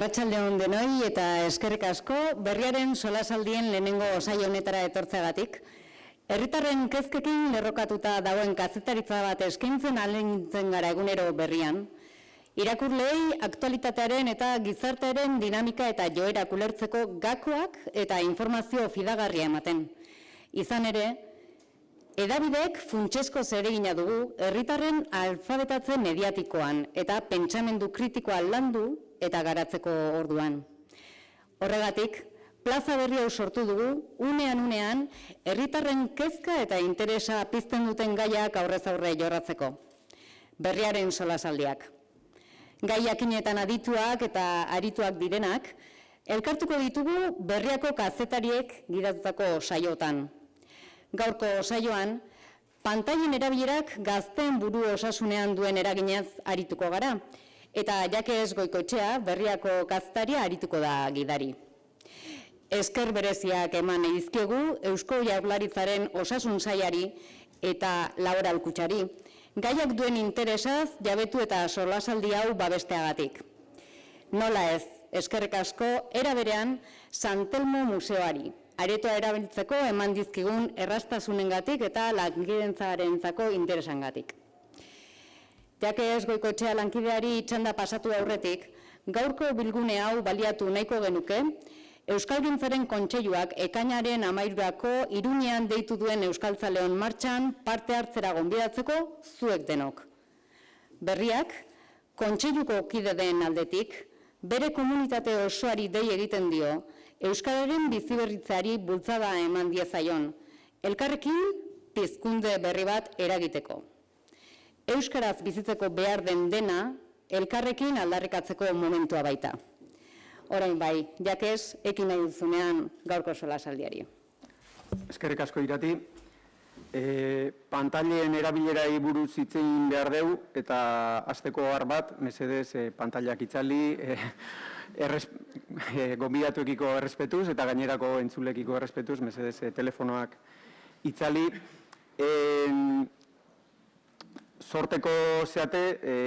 Arratsalde on denoi eta eskerrik asko berriaren solasaldien lehenengo saio honetara etortzeagatik. Herritarren kezkekin lerrokatuta dagoen kazetaritza bat eskaintzen ahalegintzen gara egunero berrian. Irakurleei aktualitatearen eta gizartearen dinamika eta joerak ulertzeko gakoak eta informazio fidagarria ematen. Izan ere, hedabideek funtsezko zeregina dugu herritarren alfabetatze mediatikoan eta pentsamendu kritikoa landu eta garatzeko orduan. Horregatik, plaza berri hau sortu dugu, unean herritarren kezka eta interesa pizten duten gaiak aurrez aurre jorratzeko. Berriaren solasaldiak. Gaiakinetan adituak eta arituak direnak, elkartuko ditugu berriako kazetariek gidatutako saiotan. Gaurko saioan, pantailen erabilerak gazteen buru osasunean duen eraginez arituko gara, eta Jakes Goikoetxea berriako kazetaria arituko da gidari. Esker bereziak eman dizkiegu Eusko Jaurlaritzaren osasun sailari eta Laura Alkutsari, gaiak duen interesaz jabetu eta solasaldi hau babesteagatik. Nola ez, eskerrik asko era berean San Telmo Museoari, aretoa erabiltzeko eman dizkigun erraztasunengatik eta langileentzako interesangatik. Jakes Goikoetxea lankideari txanda pasatu aurretik, gaurko bilgune hau baliatu nahiko genuke, Euskalgintzaren Kontseiluak ekainaren 13ako Iruñean deitu duen Euskaltzaleon martxan parte hartzera gonbidatzeko zuek denok. Berriak, Kontseiluko kide den aldetik, bere komunitate osoari dei egiten dio, Euskararen biziberritzeari bultzada eman diezaion, elkarrekin pizkunde berri bat eragiteko. Euskaraz bizitzeko behar den dena, elkarrekin aldarrikatzeko momentua baita. Orain bai, Jakes, ekin nahi duzunean gaurko solasaldiari. Eskerrik asko Irati. Pantailen erabilerai buruz hitz egin behar deu, eta hasteko har bat, mesedez, pantailak itzali, gonbidatuekiko errespetuz, eta gainerako entzulekiko errespetuz, mesedez, telefonoak itzali. Sorteko zeate,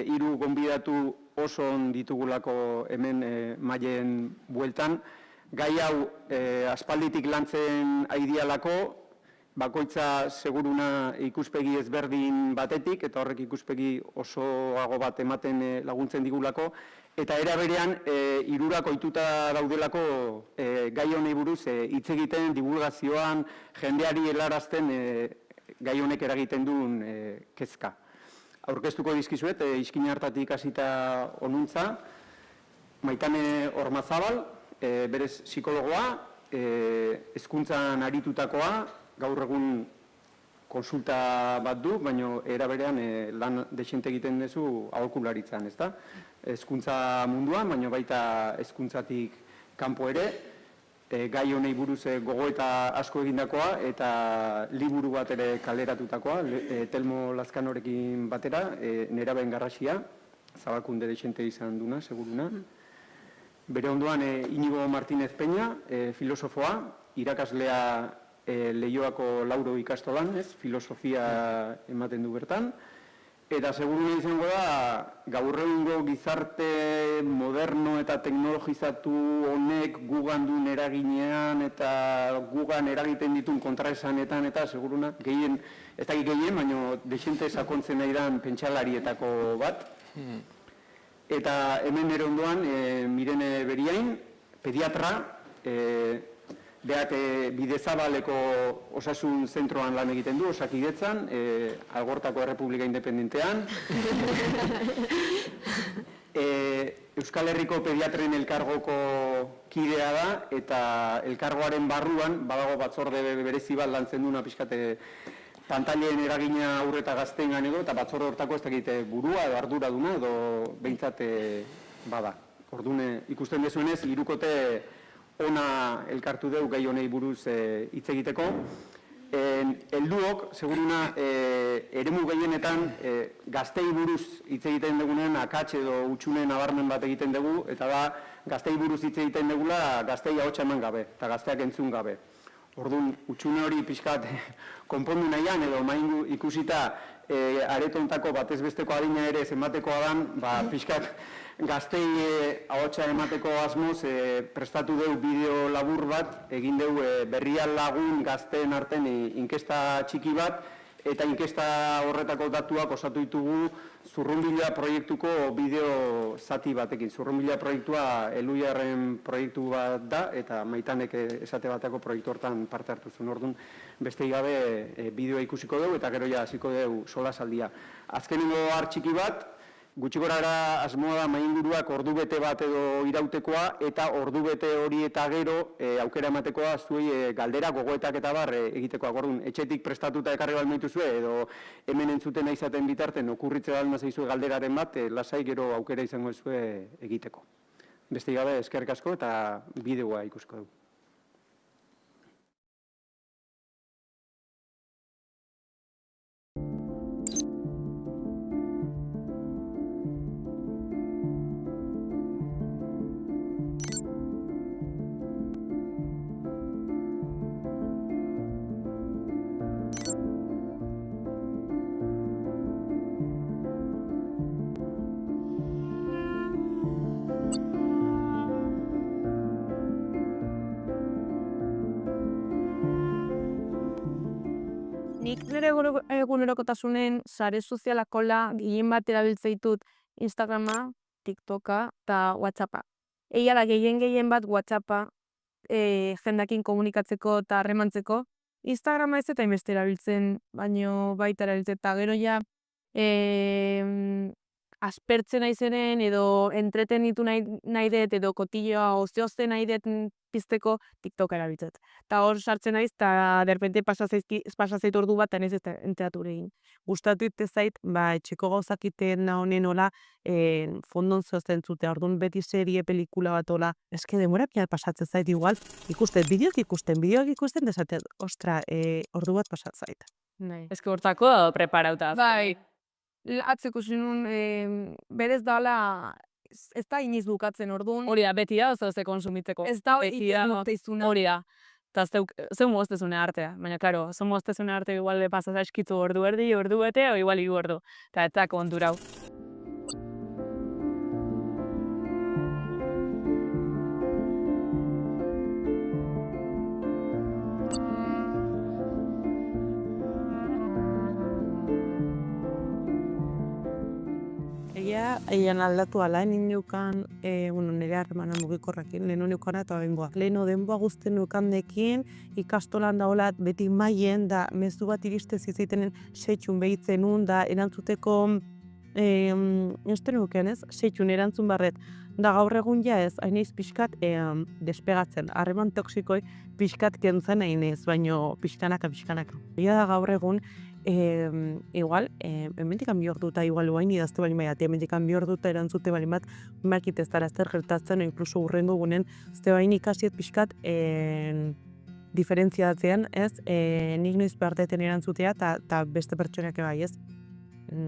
3 gonbidatu oso ditugulako hemen mailen bueltan. Gai hau aspalditik lantzen aidialako, bakoitza seguruna ikuspegi ezberdin batetik, eta horrek ikuspegi osoago bat ematen laguntzen digulako, eta era berean hirurak ohituta daudelako gai honei buruz hitz egiten, divulgazioan, jendeari helarazten gai honek eragiten duen kezka. Aurkeztuko dizkizuet, iskin hartatik hasita onuntza, Maitane Ormazabal, berez psikologoa, hezkuntzan aritutakoa, gaur egun konsulta bat du, baina era berean lan dexente egiten duzu aholkularitzan, ezta? Hezkuntza munduan, baina baita hezkuntzatik kanpo ere, gai honei buruz gogoeta asko egindakoa eta liburu bat ere kaleratutakoa, Telmo Lazkanorekin batera, Neraben Garrasia, Zabalkunde dexente izan duna, seguruna. Bere ondoan Inigo Martínez Peña, filosofoa, irakaslea Leioako Lauro ikastolan, filosofia ematen du bertan. Eta seguruna izango da, gaur egungo gizarte moderno eta teknologizatu honek gugan duen eraginean eta gugan eragiten ditun kontraesanetan eta seguruna, gehien, ez dakik gehien, baina dexente sakontzen nahi dan pentsalarietako bat. Eta hemen nire ondoan, Mirene Beriain, pediatra, beak Bidezabaleko osasun zentroan lan egiten du, Osakidetzan, Algortako Errepublika Independentean. Euskal Herriko Pediatren Elkargoko kidea da, eta elkargoaren barruan, badago batzorde berezi bat lantzen duna pixkate pantailen eragina aurreta gazteengan edo, eta batzorde hortako ez dakite burua edo ardura duna, edo behintzat bada. Orduan ikusten dezuenez, 3 ona elkartu dugu gai honei buruz hitz egiteko. Helduok, seguruna, eremu gehienetan gaztei buruz hitz egiten dugunean akats edo utxune nabarmen bat egiten dugu, eta da gaztei buruz hitz egiten dugula gaztei ahotsa eman gabe, eta gazteak entzun gabe. Orduan, utxune hori pixkat konpondu nahian edo main ikusita aretontako batez besteko adina ere zenbatekoa dan, pixkat gaztei ahotsa emateko asmoz prestatu deu bideo labur bat, egin deu berria lagun gazteen arten inkesta txiki bat, eta inkesta horretako datuak osatu ditugu Zurrunbila proiektuko bideo zati batekin. Zurrunbila proiektua Eluiarren proiektu bat da, eta Maitanek esate bateko proiektu hortan parte hartu zuen. Orduan, beste gabe bideoa ikusiko dugu, eta gero ja hasiko dugu solasaldia. Azkenengo txiki bat, gutxi gorara asmoa da mainguruak ordubete bat edo irautekoa, eta ordubete hori eta gero aukera ematekoa zuei galdera gogoetak eta bar egitekoa. Orduan, etxetik prestatuta ekarri balmaitu zuen, edo hemen entzuten izaten bitarten okurritze balma zaizue galderaren bat, lasai gero aukera izango zuen egiteko. Beste gabe, eskerrik asko eta bideoa ikusko dugu. Nik nire egunerokotasunen sare sozialakola gehien bat erabiltzen ditut Instagrama, TikToka eta WhatsAppa. Egia da gehien bat WhatsAppa jendakin komunikatzeko eta harremantzeko. Instagrama ez eta hainbeste erabiltzen, baino baita erabiltzen eta gero ja aspertzen naizenen edo entretenitu nahi dut edo kotilloa oziosten nahi dut pizteko TikToka erabiltzen. Eta hor sartzen naiz eta derrepente pasa zait ordu bat eta ez enteratu egin. Gustatu zait, etxeko gauzak iten honen hola fondon zehazten zute, orduan beti serie, pelikula bat hola. Eske demora pila pasatzen zait igual, bideoak ikusten, desaten, ostra, ordu bat pasatzen zait. Eske hortako preparauta. Bai, atzeko zinun, berez dala, ez da iniz bukatzen orduan. Hori da, beti da, oso ze konsumitzeko. Ez da iteizuna. Hori da. Eta zeu moztezune artea. Baina, klaro, zeu moztezune arte igual de pasaz askitzu ordu erdi, ordu bete, o igual 3 ordu. Eta ez da konturau. Eian aldatu ala, neukan, nire harremana mugikorrakin, lehen neukana eta bengoa. Lehen denboa guztien neukandekin, ikastolan da hola beti maien, da mezu bat iriste zitzaitenen setxun behitzen un, da erantzuteko, neuken ez, setxun erantzun barret. Da gaur egun ja ez, haineiz pixkat despegatzen. Harreman toxikoi pixkat kentzen hainez, baino pixkanaka. Ia da gaur egun, igual, hemendikan bi orduta igual guain idazte bali maiat, hemendikan bi orduta erantzute bali bat, markit ez dara zer gertatzen, o inkluso urrengo gunen, zte bain ikasiet pixkat diferentziatzean, ez, nik noiz beharteten erantzutea, eta beste pertsoneak bai, ez,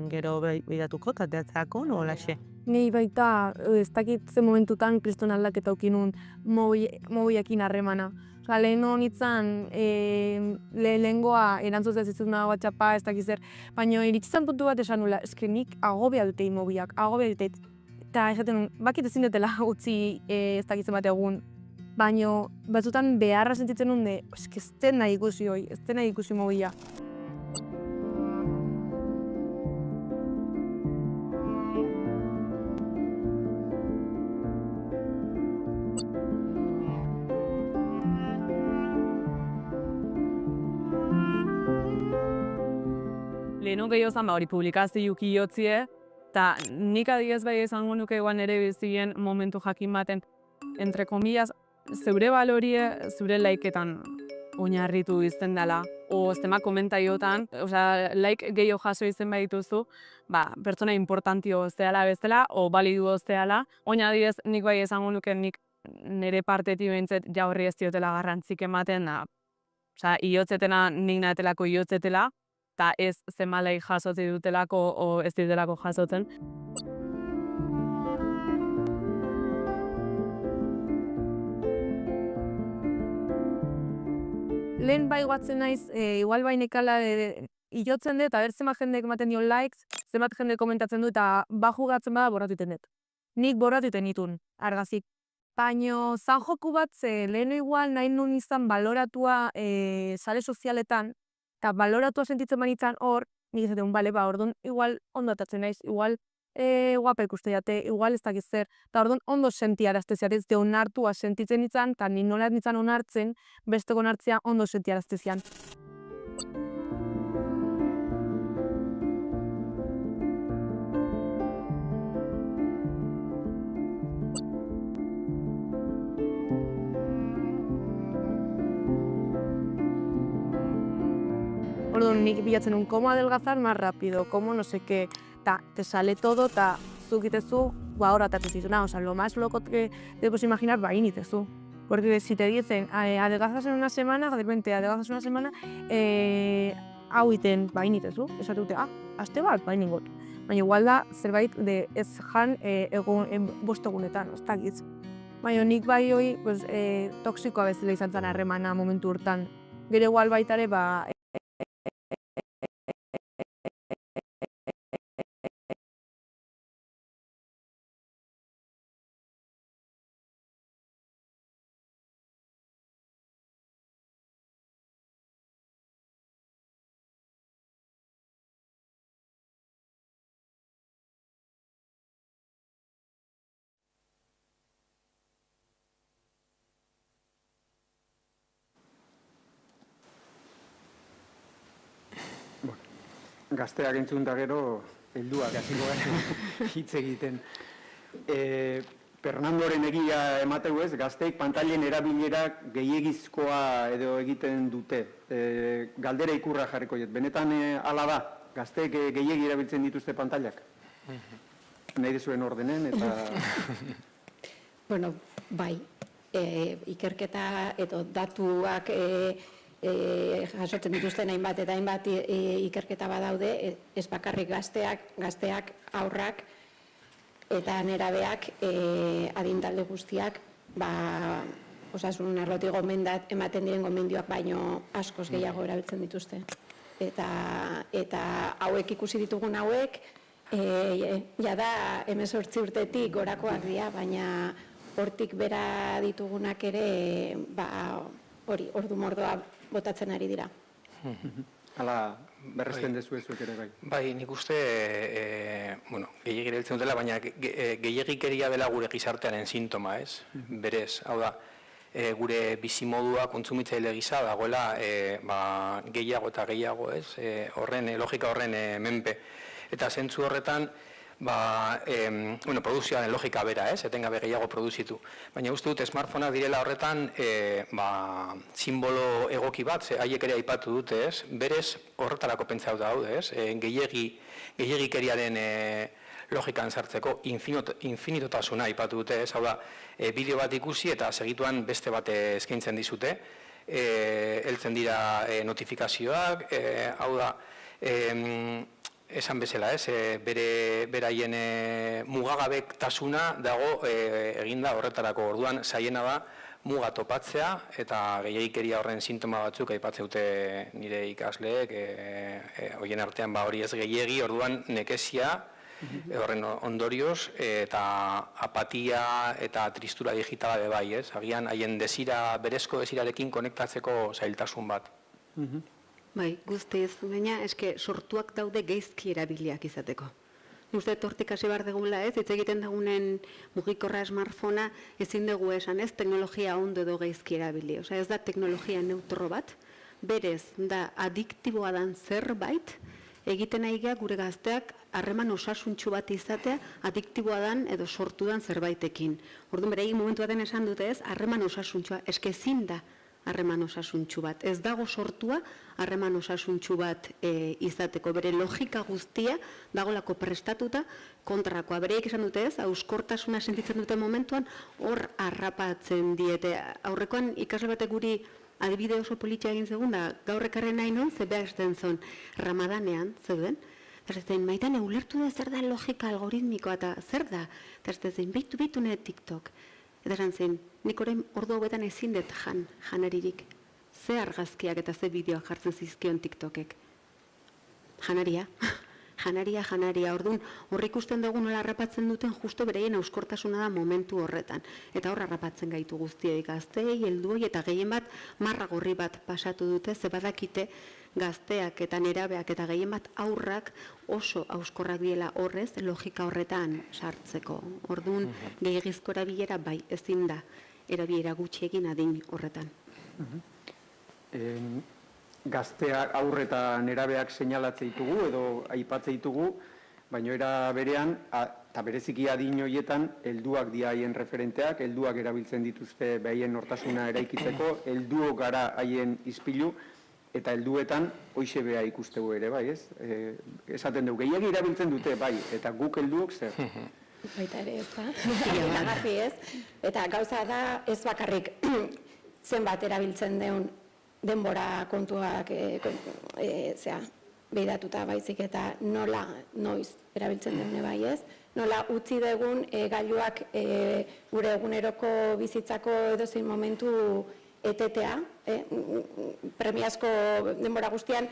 gero behiratuko, eta teatzeako, no, laxe. Nei baita, ez dakit ze momentutan kriston aldaketa aukinun mobiakin harremana. Lehen honitzen, lehengoa erantzuzea zitzuna WhatsAppa, ez dakiz zer, baina iritzizan puntu bat esan nula, eske nik agobia dute imobiak, eta esaten bakit ezin dutela utzi ez dakitzen bat egun, baina batzutan beharra sentitzen hunde, eske ez den nahi ikusi mobila. Lehenu gehiago zan, hori publikazio jotzie, eta nik adibidez bai izango nuke igual nire bizien momentu jakin baten, entre comillas, zeure balorie, zure laiketan oinarritu izten dela, o zema komentaiotan, like gehiago jaso izen badituzu, pertsona importantio ozteala bezala, o balidu ozteala, oina adibidez nik bai izango nuke nik nire partetik behintzet ja horri ez diotela garrantzik ematen, iotzetena nik nahetelako iotzetela, eta ez zemalei jasotzi dutelako o ez dutelako jasotzen. Lehen bai guatzen naiz, igual bai nekala hilotzen dut, eta zenbat jendeek ematen dio likes, zenbat jende komentatzen du, eta jugatzen bada borratu iten dut. Nik borratu iten ditun, argazik. Baina zan joku bat, leheno igual nahi nun izan baloratua sare sozialetan, eta baloratua sentitzen banitzen hor, nik izaten, orduan igual ondo atatzen naiz, igual guapa ikuste jate, igual ez dakiz zer, eta orduan ondo sentiarazte ziat, ez de onartua sentitzen izan, eta ni nola nintzen onartzen, besteko onartzea ondo sentiarazte zian. Orduan, nik bilatzen un, cómo adelgazar más rápido, cómo no sé qué, ta, te sale todo, ta, zuk itezu, ahora te atetizuna, o sea, lo más loco que te puedes imaginar, itezu. Porque si te dicen, adelgazas en una semana, de repente adelgazas una semana, hau iten, itezu, esate dute, aste bat, ingot. Baina igual da, zerbait, ez jan bost egunetan, ez dakitz. Baina nik bai hoi, pues, toksikoa bezala izan zen harremana momentu hortan. Gero igual baitare, Gazteak entzun da gero, helduak hasiko gara hitz egiten. Fernandoren egia emateu ez, gazteek pantailen erabilera gehiegizkoa edo egiten dute. Galdera ikurra jarriko jet. Benetan hala da, gazteek gehiegi erabiltzen dituzte pantailak? Nahi dezuen ordenen eta... Bueno, bai, ikerketa edo datuak jasotzen dituzten hainbat eta hainbat ikerketa badaude, ez bakarrik gazteak, aurrak eta nerabeak, adintalde guztiak, osasun arlotik ematen diren gomendioak baino askoz gehiago erabiltzen dituzte. Eta hauek ikusi ditugun hauek, jada 18 urtetik gorakoak dira, baina hortik bera ditugunak ere, hori, ordu mordoa botatzen ari dira. Hala, berresten dezuezuek ere bai. Bai, nik uste, gehiagik erabiltzen dutela, baina gehiagikeria dela gure gizartearen sintoma, ez? Berez, hau da, gure bizimodua kontsumitzaile gisa dagoela gehiago eta gehiago, ez? Logika horren menpe. Eta zentzu horretan, produzioaren logika bera, ez? Etengabe gehiago produzitu. Baina uste dut, smartphoneak direla horretan simbolo egoki bat, haiek ere aipatu dute, ez? Berez horretarako pentsatu daude, ez? Gehiagikeriaren logikan sartzeko infinitotasuna aipatu dute, ez? Hau da, bideo bat ikusi eta segituan beste bat eskaintzen dizute, heltzen dira notifikazioak, hau da, esan bezala, ez, beraien mugagabektasuna dago eginda horretarako. Orduan saiena da muga topatzea eta gehiagikeria horren sintoma batzuk aipatzeute nire ikasleek, horien artean hori ez gehiegi, orduan nekezia horren ondorioz eta apatia eta tristura digitala be bai, ez? Agian haien berezko desirarekin konektatzeko zailtasun bat. Bai, guztiz, baina eske sortuak daude gaizki erabiliak izateko. Uste hortik hasi behar degula ez, hitz egiten dagunen mugikorra smartphonea ezin dugu esan ez, teknologia ondo edo gaizki erabili. Osea, ez da teknologia neutro bat, berez da adiktiboa dan zerbait, egiten nahi gure gazteak harreman osasuntsu bat izatea adiktiboa dan edo sortu dan zerbaitekin. Orduan bere egin momentu baten esan dute ez, harreman osasuntsua, eske ezin da harreman osasuntsu bat. Ez dago sortua harreman osasuntsu bat izateko. Bere logika guztia dagolako prestatuta kontrakoa. Bereik esan dute ez, hauskortasuna sentitzen dute momentuan, hor harrapatzen diete. Aurrekoan ikasle batek guri adibide oso politia egin zegoen, da gaur ekarren nahi non, ze behar esten zon Ramadanean, zeuden. Eta zein, maitan ulertu da zer da logika algoritmikoa eta zer da. Eta zein, behitu nire TikTok. Eta esan zen, nik orain ordu hauetan ezin dut janaririk. Ze argazkiak eta ze bideoak jartzen zizkion TikTokek. Janaria, orduan, horri ikusten dugu nola harrapatzen duten justo bereien auskortasuna da momentu horretan. Eta hor harrapatzen gaitu guztiei gazteei, helduei eta gehien bat marra gorri bat pasatu dute, ze badakite gazteak eta nerabeak eta gehien bat aurrak oso auskorrak diela horrez, logika horretan sartzeko. Orduan, gehiagizko erabilera bai, ezin da, erabilera gutxiegin adin horretan. Gazteak, aurre eta nerabeak seinalatzen ditugu edo aipatzen ditugu, baina era berean, eta bereziki adin horietan, helduak dira haien referenteak, helduak erabiltzen dituzte haien nortasuna eraikitzeko, helduok gara haien ispilu, eta helduetan hoixe beha ikustegu ere, bai, ez? Esaten dugu, gehiagi erabiltzen dute, bai, eta guk helduok zer? Baita ere, ez da? Garbi ez? Eta gauza da, ez bakarrik zenbat erabiltzen deun denbora kontuak behidatuta baizik eta nola, noiz erabiltzen deune bai ez, nola utzi dugun gailuak gure eguneroko bizitzako edozein momentu etetea, premiazko denbora guztian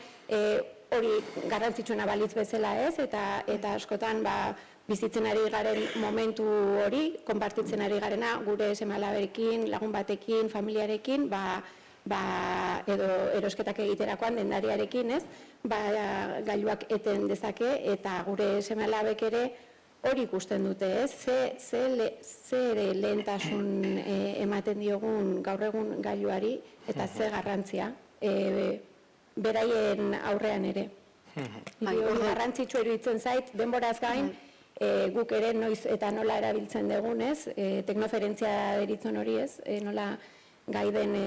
hori garrantzitsuena balitz bezala ez, eta askotan bizitzen ari garen momentu hori, konpartitzen ari garena gure seme-alaberekin, lagun batekin, familiarekin, edo erosketak egiterakoan dendariarekin, ez? Gailuak eten dezake eta gure seme-alabek ere hori ikusten dute, ez? Zer lehentasun ematen diogun gaur egun gailuari eta ze garrantzia beraien aurrean ere. Hori garrantzitsua iruditzen zait, denboraz gain, guk ere noiz eta nola erabiltzen dugun, ez? Teknoferentzia deritzen hori, ez? Nola gai den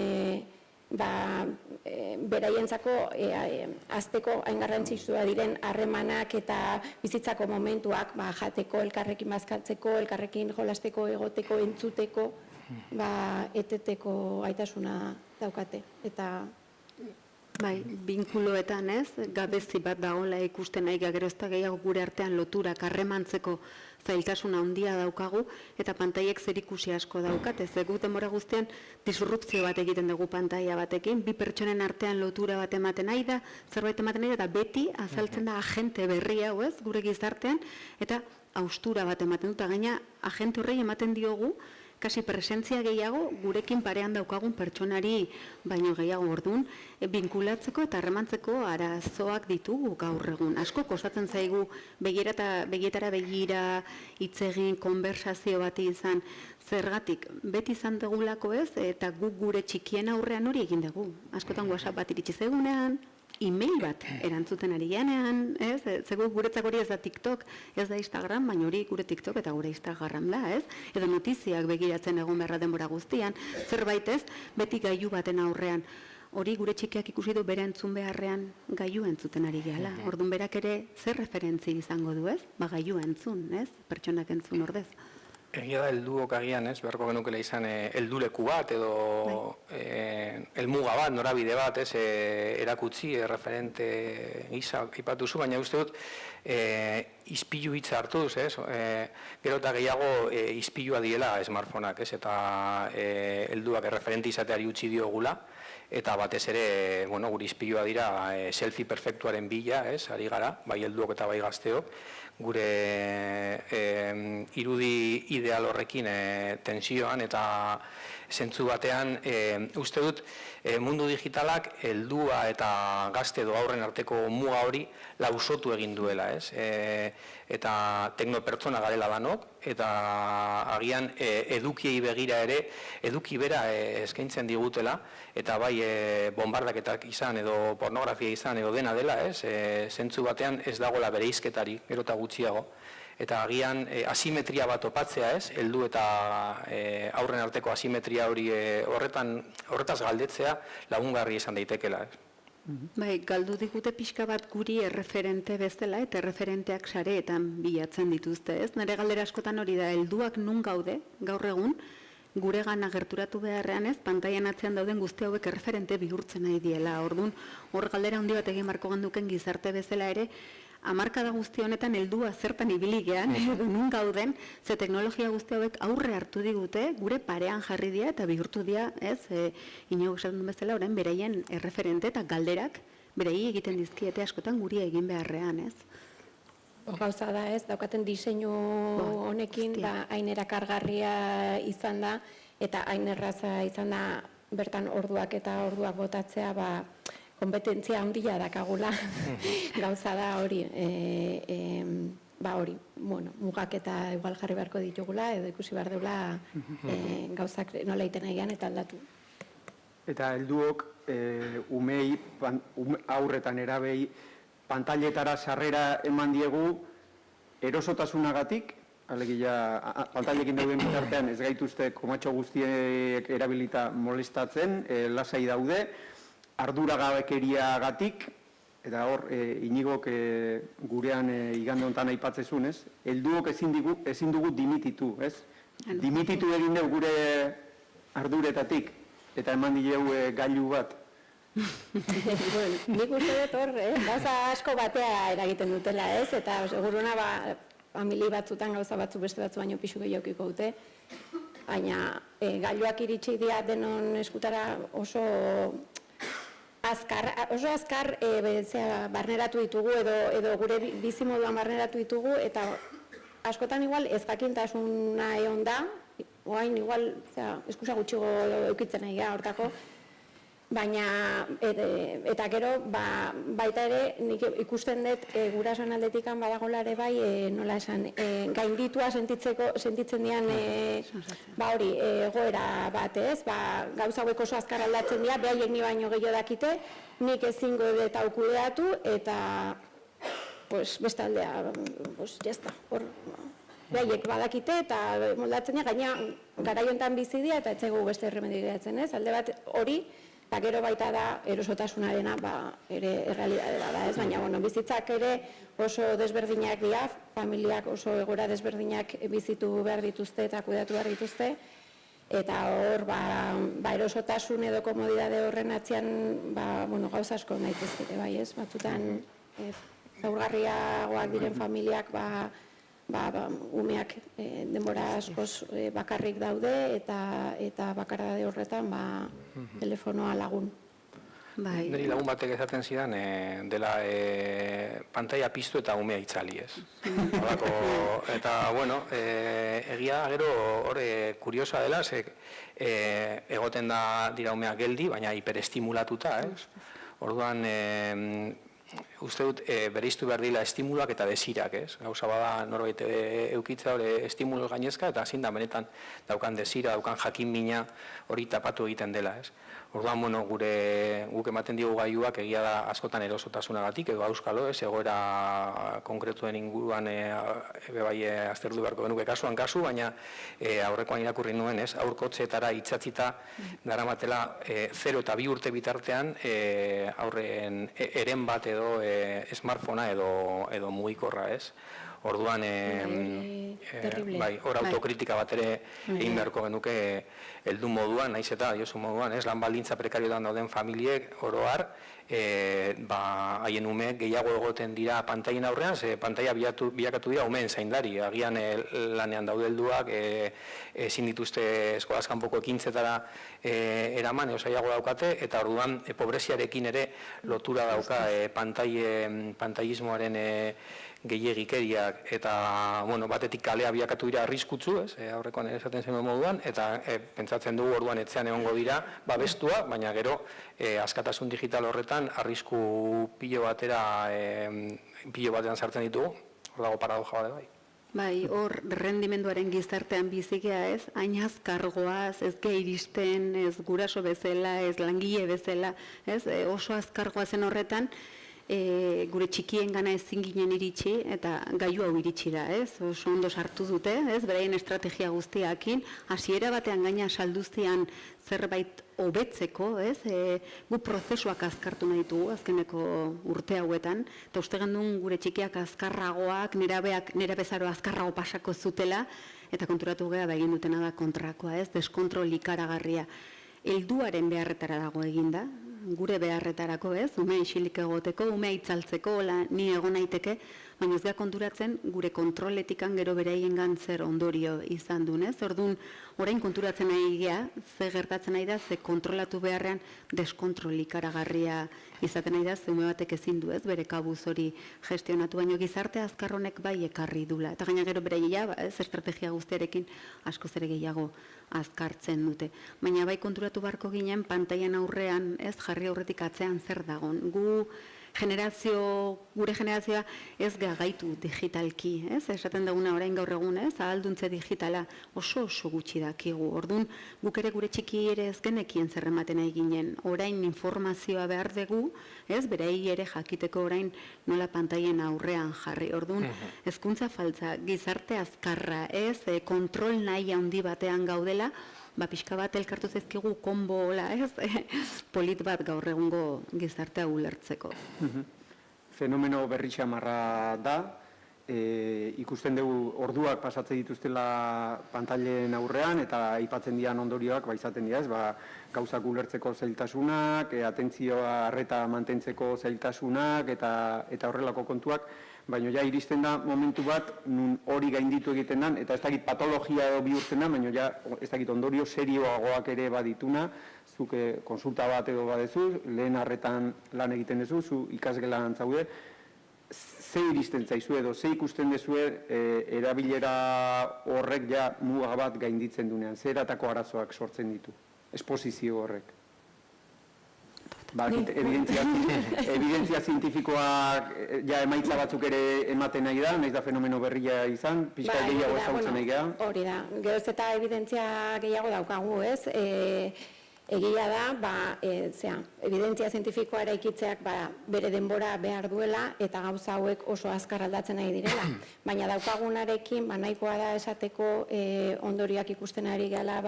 beraientzako azteko hain garrantzitsua diren harremanak eta bizitzako momentuak jateko, elkarrekin bazkaltzeko, elkarrekin jolasteko, egoteko, entzuteko, eteteko gaitasuna daukate. Eta bai, binkuloetan ez, gabezi bat dagoela ikusten nahi gero ez da gehiago gure artean loturak harremantzeko zailtasuna handia daukagu eta pantaiek zerikusi asko daukate. Ze gu denbora guztian disrupzio bat egiten dugu pantaia batekin, bi pertsonen artean lotura bat ematen nahi da, zerbait ematen nahi da, eta beti azaltzen da agente berri hau ez, gure gizartean, eta haustura bat ematen dut, gaina agente horrei ematen diogu, kasi presentzia gehiago gurekin parean daukagun pertsonari baino gehiago orduan, binkulatzeko eta harremantzeko arazoak ditugu gaur egun. Asko kostatzen zaigu begietara begira, hitz egin, konversazio bati izan, zergatik, beti izan dugulako ez, eta guk gure txikien aurrean hori egin dugu. Askotan WhatsApp bat iritsi zegunean, e-mail bat erantzuten ari genean, ez? Zego guretzak hori ez da TikTok, ez da Instagram, baina hori gure TikTok eta gure Instagram da, ez? Edo notiziak begiratzen egon beharra denbora guztian, zerbait ez, beti gailu baten aurrean. Hori gure txikiak ikusi du bere entzun beharrean gailu entzuten ari gehala. Orduan berak ere zer referentzi izango du, ez? Gailu entzun, ez? Pertsonak entzun ordez. Egia da, helduok agian, ez, beharko genukela izan helduleku bat edo helmuga bat, norabide bat, ez, erakutsi, referente gisa ipatu zu, baina uste dut ispilu hitza hartuz, ez, gero eta gehiago ispilua diela smartphoneak, ez, eta helduak referente izateari utzi diogula, eta batez ere, bueno, gure ispilua dira selfie perfektuaren bila, ez, ari gara, bai helduok eta bai gazteok, gure irudi ideal horrekin tensioan eta zentzu batean uste dut mundu digitalak heldua eta gazte edo aurren arteko muga hori lausotu egin duela, ez? Eta teknopertsona garela danok, eta agian edukiei begira ere, eduki bera eskaintzen digutela, eta bai bombardaketak izan edo pornografia izan edo dena dela, ez? Zentzu batean ez dagoela bereizketari, gero eta gutxiago. Eta agian asimetria bat topatzea, ez? Heldu eta aurren arteko asimetria hori horretaz galdetzea lagungarri izan daitekela, ez? Bai, galdu digute pixka bat guri erreferente bezala eta erreferenteak sareetan bilatzen dituzte, ez? Nire galdera askotan hori da, helduak nun gaude, gaur egun, gure gana gerturatu beharrean ez, pantaian atzean dauden guzti hauek erreferente bihurtzen nahi diela. Orduan, hor galdera handi bat egin marko ganduken gizarte bezala ere, hamarkada guzti honetan heldua zertan ibili gean, edo nun gauden, ze teknologia guzti hauek aurre hartu digute, gure parean jarri dira eta bihurtu dira, ez, Iñigo esaten duen bezala, orain beraien erreferente eta galderak berei egiten dizkiete askotan guri egin beharrean, ez? Gauza da ez, daukaten diseinu honekin, hain erakargarria izan da, eta hain erraza izan da bertan orduak eta orduak botatzea, kompetentzia handia dakagula gauza da hori, mugak eta igual jarri beharko ditugula, edo ikusi behar deula gauzak nola iten egian eta aldatu. Eta helduok umei, aurretan erabei, pantailetara sarrera eman diegu erosotasunagatik, alegia, pantailekin dauden bitartean ez gaituzte komatxo guztiek erabilita molestatzen, lasai daude, arduragabekeriagatik, eta hor, Iñigok gurean igande honetan aipatzezun, ez? Helduok ezin dugu dimititu, ez? Dimititu egin dugu gure arduretatik, eta eman dileu gailu bat. Nik uste dut hor, gauza asko batea eragiten dutela, ez? Eta seguruna famili batzutan gauza batzu beste batzu baino pixu gehiokiko dute, baina gailuak iritsi dira denon eskutara oso azkar barneratu ditugu edo gure bizimoduan barneratu ditugu, eta askotan igual ezjakintasuna egon da, oain igual eskusa gutxigo eukitzen nahi gara hortako, baina eta gero baita ere nik ikusten dut gurasoen aldetikan badagola ere bai nola esan gainditua sentitzen dian hori egoera bat, ez? Gauza hauek oso azkar aldatzen dira, behaiek ni baino gehiago dakite, nik ezingo dut hau kudeatu eta bestaldea jazta, hor behaiek badakite eta moldatzen dira, gaina garai honetan bizi dira eta etzaigu beste erremedio geratzen, ez? Alde bat hori, eta gero baita da erosotasunarena ere errealidade da, ez? Baina, bizitzak ere oso desberdinak dira, familiak oso egoera desberdinak bizitu behar dituzte eta kudeatu behar dituzte, eta hor, erosotasun edo komodidade horren atzean, gauza asko nahi tezkete, bai, ez? Batzutan, zaurgarriagoak diren familiak, umeak denbora askoz bakarrik daude eta bakardade horretan telefonoa lagun. Niri lagun batek esaten zidan dela pantaila piztu eta umea itzali, ez? Eta, egia gero hor kuriosa dela, egoten da dira umeak geldi, baina hiperestimulatuta, ez? Orduan, uste dut bereiztu behar dila estimuluak eta desirak, ez? Gauza bada norbait eukitza hori estimulu gainezka eta ezin da benetan daukan desira, daukan jakin mina hori tapatu egiten dela, ez? Orduan, guk ematen diogu gailuak egia da askotan erosotasunagatik edo auskalo, ez? Egoera konkretuen inguruan bai aztertu beharko genuke kasuan kasu, baina aurrekoan irakurri nuen, ez? Aurkotxeetara itxatzita daramatela 0 eta 2 urte bitartean aurren eren bat edo smartphonea edo mugikorra, ez? Orduan, hor autokritika bat ere egin beharko genuke heldu moduan, naiz eta diozu moduan, lan baldintza prekarioetan dauden familiek oro har, haien umeek gehiago egoten dira pantaien aurrean, ze pantaia bilakatu dira umeen zaindari, agian lanean daude helduak, ezin dituzte eskolaz kanpoko ekintzetara eraman, osaiago daukate, eta orduan pobreziarekin ere lotura dauka pantailismoaren gehiegikeriak eta batetik kalea bilakatu dira arriskutsu, aurrekoan esaten zen moduan, eta pentsatzen dugu orduan etxean egongo dira babestua, baina gero askatasun digital horretan arrisku pilo batean sartzen ditugu, hor dago paradoja bat bai. Bai, hor rendimenduaren gizartean bizikea, ez? Hain azkargoaz, ez iristen, ez guraso bezala, ez langile bezala, ez? Oso azkargoa zen horretan, gure txikien gana ezin ginen iritsi eta gailu hau iritsi da, ez? Oso ondo sartu dute, ez? Beraien estrategia guztiakin, hasiera batean gaina salduztian zerbait hobetzeko, ez? Gu prozesuak azkartu nahi ditugu azkeneko urte hauetan, eta uste gendun gure txikiak azkarragoak, nerabezaro azkarrago pasako zutela, eta konturatu geha egin dutena da kontrakoa, ez? Deskontrol ikaragarria. Helduaren beharretara dago eginda, gure beharretarako, ez? Umea isilik egoteko, umea itzaltzeko, ni egon naiteke, baina ez gara konturatzen gure kontroletikan gero beraiengan zer ondorio izan duen, ez? Orduan, orain konturatzen nahi gea, ze gertatzen nahi da, ze kontrolatu beharrean deskontrol ikaragarria izaten nahi da, ze ume batek ezin du, ez? Bere kabuz hori gestionatu, baino gizarte azkar honek bai ekarri dula. Eta gaina gero beraia, ez estrategia guztiarekin askoz ere gehiago azkartzen dute. Baina bai konturatu beharko ginen pantailan aurrean, ez, jarri aurretik atzean zer dagon. Gure generazioa ez gaitu digitalki, ez? Esaten duguna orain gaur egun, ez? Ahalduntze digitala oso gutxi dakigu. Orduan, guk ere gure txiki ere ez genekien zer ematen nahi ginen. Orain informazioa behar dugu, ez? Berei ere jakiteko orain nola pantailen aurrean jarri. Orduan, hezkuntza faltza, gizarte azkarra, ez? Kontrol nahi handi batean gaudela, pixka bat elkartu zaizkigu konbo, ez? Polit bat gaur egungo gizartea ulertzeko. Fenomeno berri xamarra da, ikusten dugu orduak pasatzen dituztela pantailen aurrean eta aipatzen dian ondorioak izaten dira, gauzak ulertzeko zailtasunak, atentzioa arreta mantentzeko zailtasunak eta horrelako kontuak, baina ja iristen da momentu bat nun hori gainditu egiten den, eta ez dakit patologia edo bihurtzen da, baina ja ez dakit ondorio serioagoak ere badituna, zuk konsulta bat edo badezu, lehen arretan lan egiten duzu, zu ikasgelan zaude, ze iristen zaizu edo, ze ikusten duzue erabilera horrek ja muga bat gainditzen dunean, ze eratako arazoak sortzen ditu, esposizio horrek. Evidentzia zientifikoak ja emaitza batzuk ere ematen nahi da, nahiz da fenomeno berria izan, pixka gehiago ezagutzen nahi geha. Hori da, geroz eta evidentzia gehiago daukagu, ez? Egia da, evidentzia zientifikoa eraikitzeak bere denbora behar duela eta gauza hauek oso azkar aldatzen nahi direla. Baina daukagunarekin nahikoa da esateko ondorioak ikusten ari gala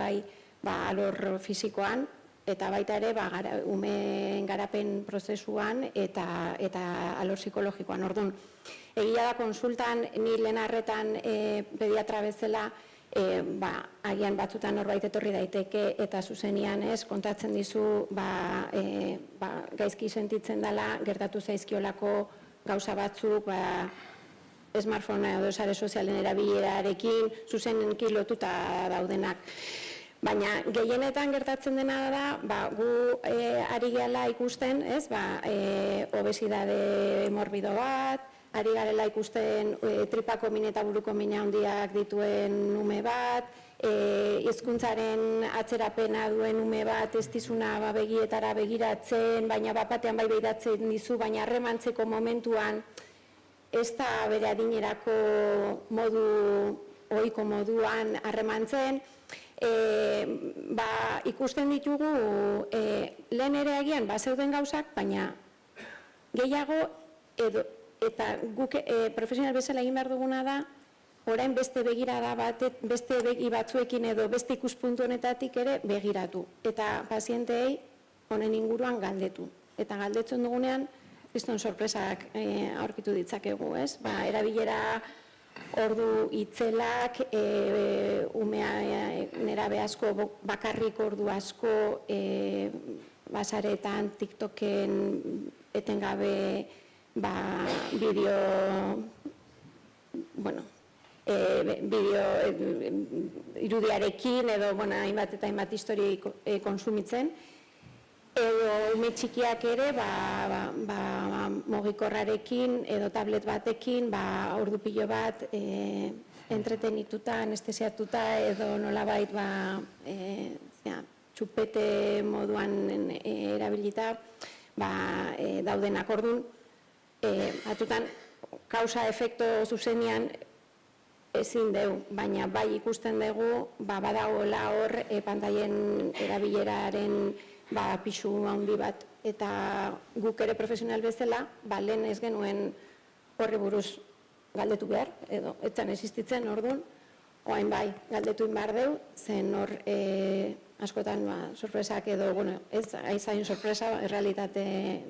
alor fisikoan, eta baita ere umeen garapen prozesuan eta alor psikologikoan. Orduan, egia da konsultan, ni lehen arretan pediatra bezala, agian batzutan norbait etorri daiteke eta zuzenian kontatzen dizu gaizki sentitzen dela, gertatu zaizkiolako gauza batzuk, smartphonea edo sare sozialen erabilerarekin zuzenki lotuta daudenak. Baina gehienetan gertatzen dena da, gu ari gehala ikusten, obesidade morbido bat, ari garela ikusten tripako min eta buruko min handiak dituen ume bat, hizkuntzaren atzerapena duen ume bat, ez dizuna begietara begiratzen, baina batean begiratzen dizu, baina harremantzeko momentuan ez da bere adinerako ohiko moduan harremantzen. Ikusten ditugu lehen ere agian zeuden gauzak, baina gehiago eta guk profesional bezala egin behar duguna da, orain beste begirada beste begi batzuekin edo beste ikuspuntu honetatik ere begiratu. Eta pazienteei honen inguruan galdetu. Eta galdetzen dugunean, kriston sorpresak aurkitu ditzakegu, ez? Erabilera ordu itzelak, umea nerabe asko, bakarrik ordu asko, basaretan, TikToken etengabe bideo irudiarekin edo hainbat eta hainbat historia konsumitzen. Edo ume txikiak ere mugikorrarekin edo tablet batekin ordu pilo bat entretenituta, anestesiatuta edo nolabait txupete moduan erabilita daudenak. Orduan, batzutan kausa efekto zuzenian ezin dugu, baina bai ikusten dugu badagoela hor pantailen erabileraren pisu handi bat, eta guk ere profesional bezala, lehen ez genuen horri buruz galdetu behar, edo etzan existitzen, orduan, oain bai, galdetu behar dugu, zen hor askotan sorpresak edo, ez aizain sorpresa, errealitate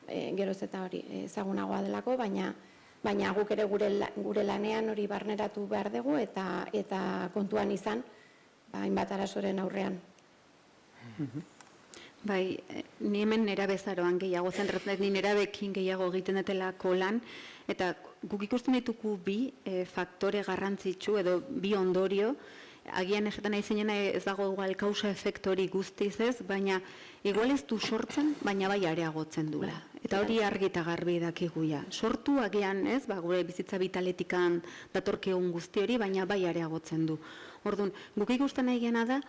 geroz eta hori ezagunagoa delako, baina guk ere gure lanean hori barneratu behar dugu eta kontuan izan, hainbat arazoren aurrean. Bai, ni hemen nerabezaroan gehiago zentratzen, ni nerabekin gehiago egiten datelako lan, eta guk ikusten ditugu bi faktore garrantzitsu edo bi ondorio, agian esaten nahi zinena ez dago igual kausa efektori guztiz ez, baina igual ez du sortzen, baina bai areagotzen dula. Eta hori argi eta garbi dakiguia. Sortu agian ez, gure bizitza vitaletikan datorkigun guzti hori, baina bai areagotzen du. Orduan, guk ikusten nahi gena da,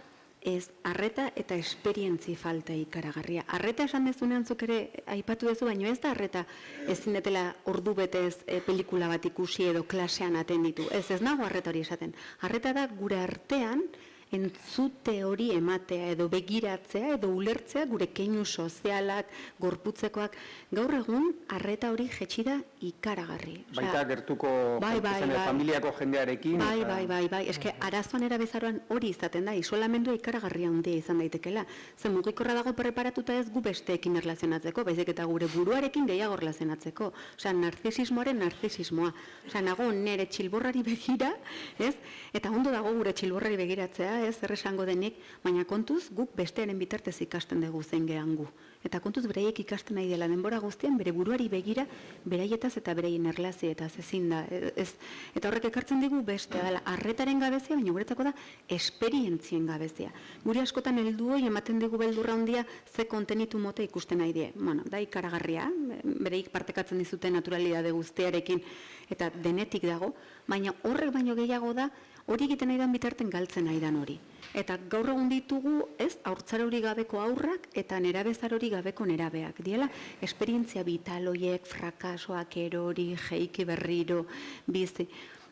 ez arreta eta esperientzi falta ikaragarria. Arreta esan dezunean zuk ere aipatu duzu, baina ez da arreta ezin detela ordu betez pelikula bat ikusi edo klasean atenditu. Ez nago arreta hori esaten. Arreta da gure artean entzute hori ematea edo begiratzea edo ulertzea gure keinu sozialak, gorputzekoak. Gaur egun arreta hori jetxi da ikaragarri. Baita gertuko familiako jendearekin. Bai. Eske arazoan erabezaroan hori izaten da, isolamendua ikaragarria handia izan daitekela. Ze mugikorra dago preparatuta ez gu besteekin erlazionatzeko, baizik eta gure buruarekin gehiago erlazionatzeko. Osea, narzisismoaren narzisismoa. Osea, nago nere txilborrari begira, ez? Eta ondo dago gure txilborrari begiratzea, ez erresango denik, baina kontuz guk bestearen bitartez ikasten dugu zein gehan gu. Eta kontuz beraiek ikasten nahi dela denbora guztian, bere buruari begira, beraietaz eta beraien erlazietaz ezin da. Eta horrek ekartzen digu beste dela arretaren gabezia, baina guretzako da esperientzien gabezia. Guri askotan heldu hori ematen digu beldurra handia ze kontenitu mota ikusten nahi die. Bueno, da ikaragarria, bereik partekatzen dizute naturalidade guztiarekin eta denetik dago, baina horrek baino gehiago da hori egiten nahi dan bitarten galtzen nahi dan hori. Eta gaur egun ditugu, ez, haurtzarori gabeko aurrak eta nerabezarori gabeko nerabeak. Diela, esperientzia vitaloiek, frakasoak, erori, jeiki berriro, bizi,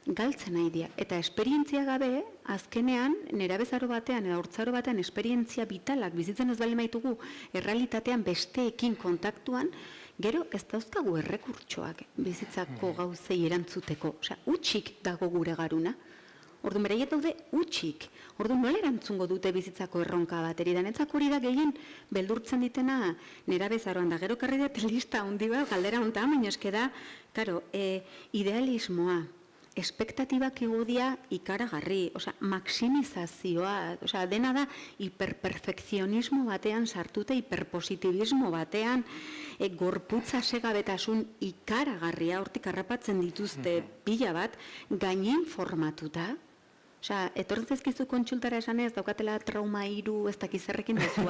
galtzen nahi dira. Eta esperientzia gabe, azkenean, nerabezaro batean edo haurtzaro batean esperientzia vitalak bizitzen ez bali maitugu, errealitatean besteekin kontaktuan, gero ez dauzkagu errekurtsoak bizitzako gauzei erantzuteko. Osea, utxik dago gure garuna. Orduan beraiet daude utxik. Orduan nola erantzungo dute bizitzako erronka bat. Eridanetzako hori da gehien beldurtzen ditena nerabezaroan da. Gero karri dut lista handi bat, galdera hontan, baina eske da, karo, idealismoa, espektatibak egodia ikaragarri, maksimizazioa, dena da hiperperfekzionismo batean sartuta, hiperpositibismo batean, gorputza segabetasun ikaragarria, hortik harrapatzen dituzte pila bat, gainen formatuta. Etorren zaizkizu kontsultara esanez, daukatela trauma 3, ez dakizerrekin duzu,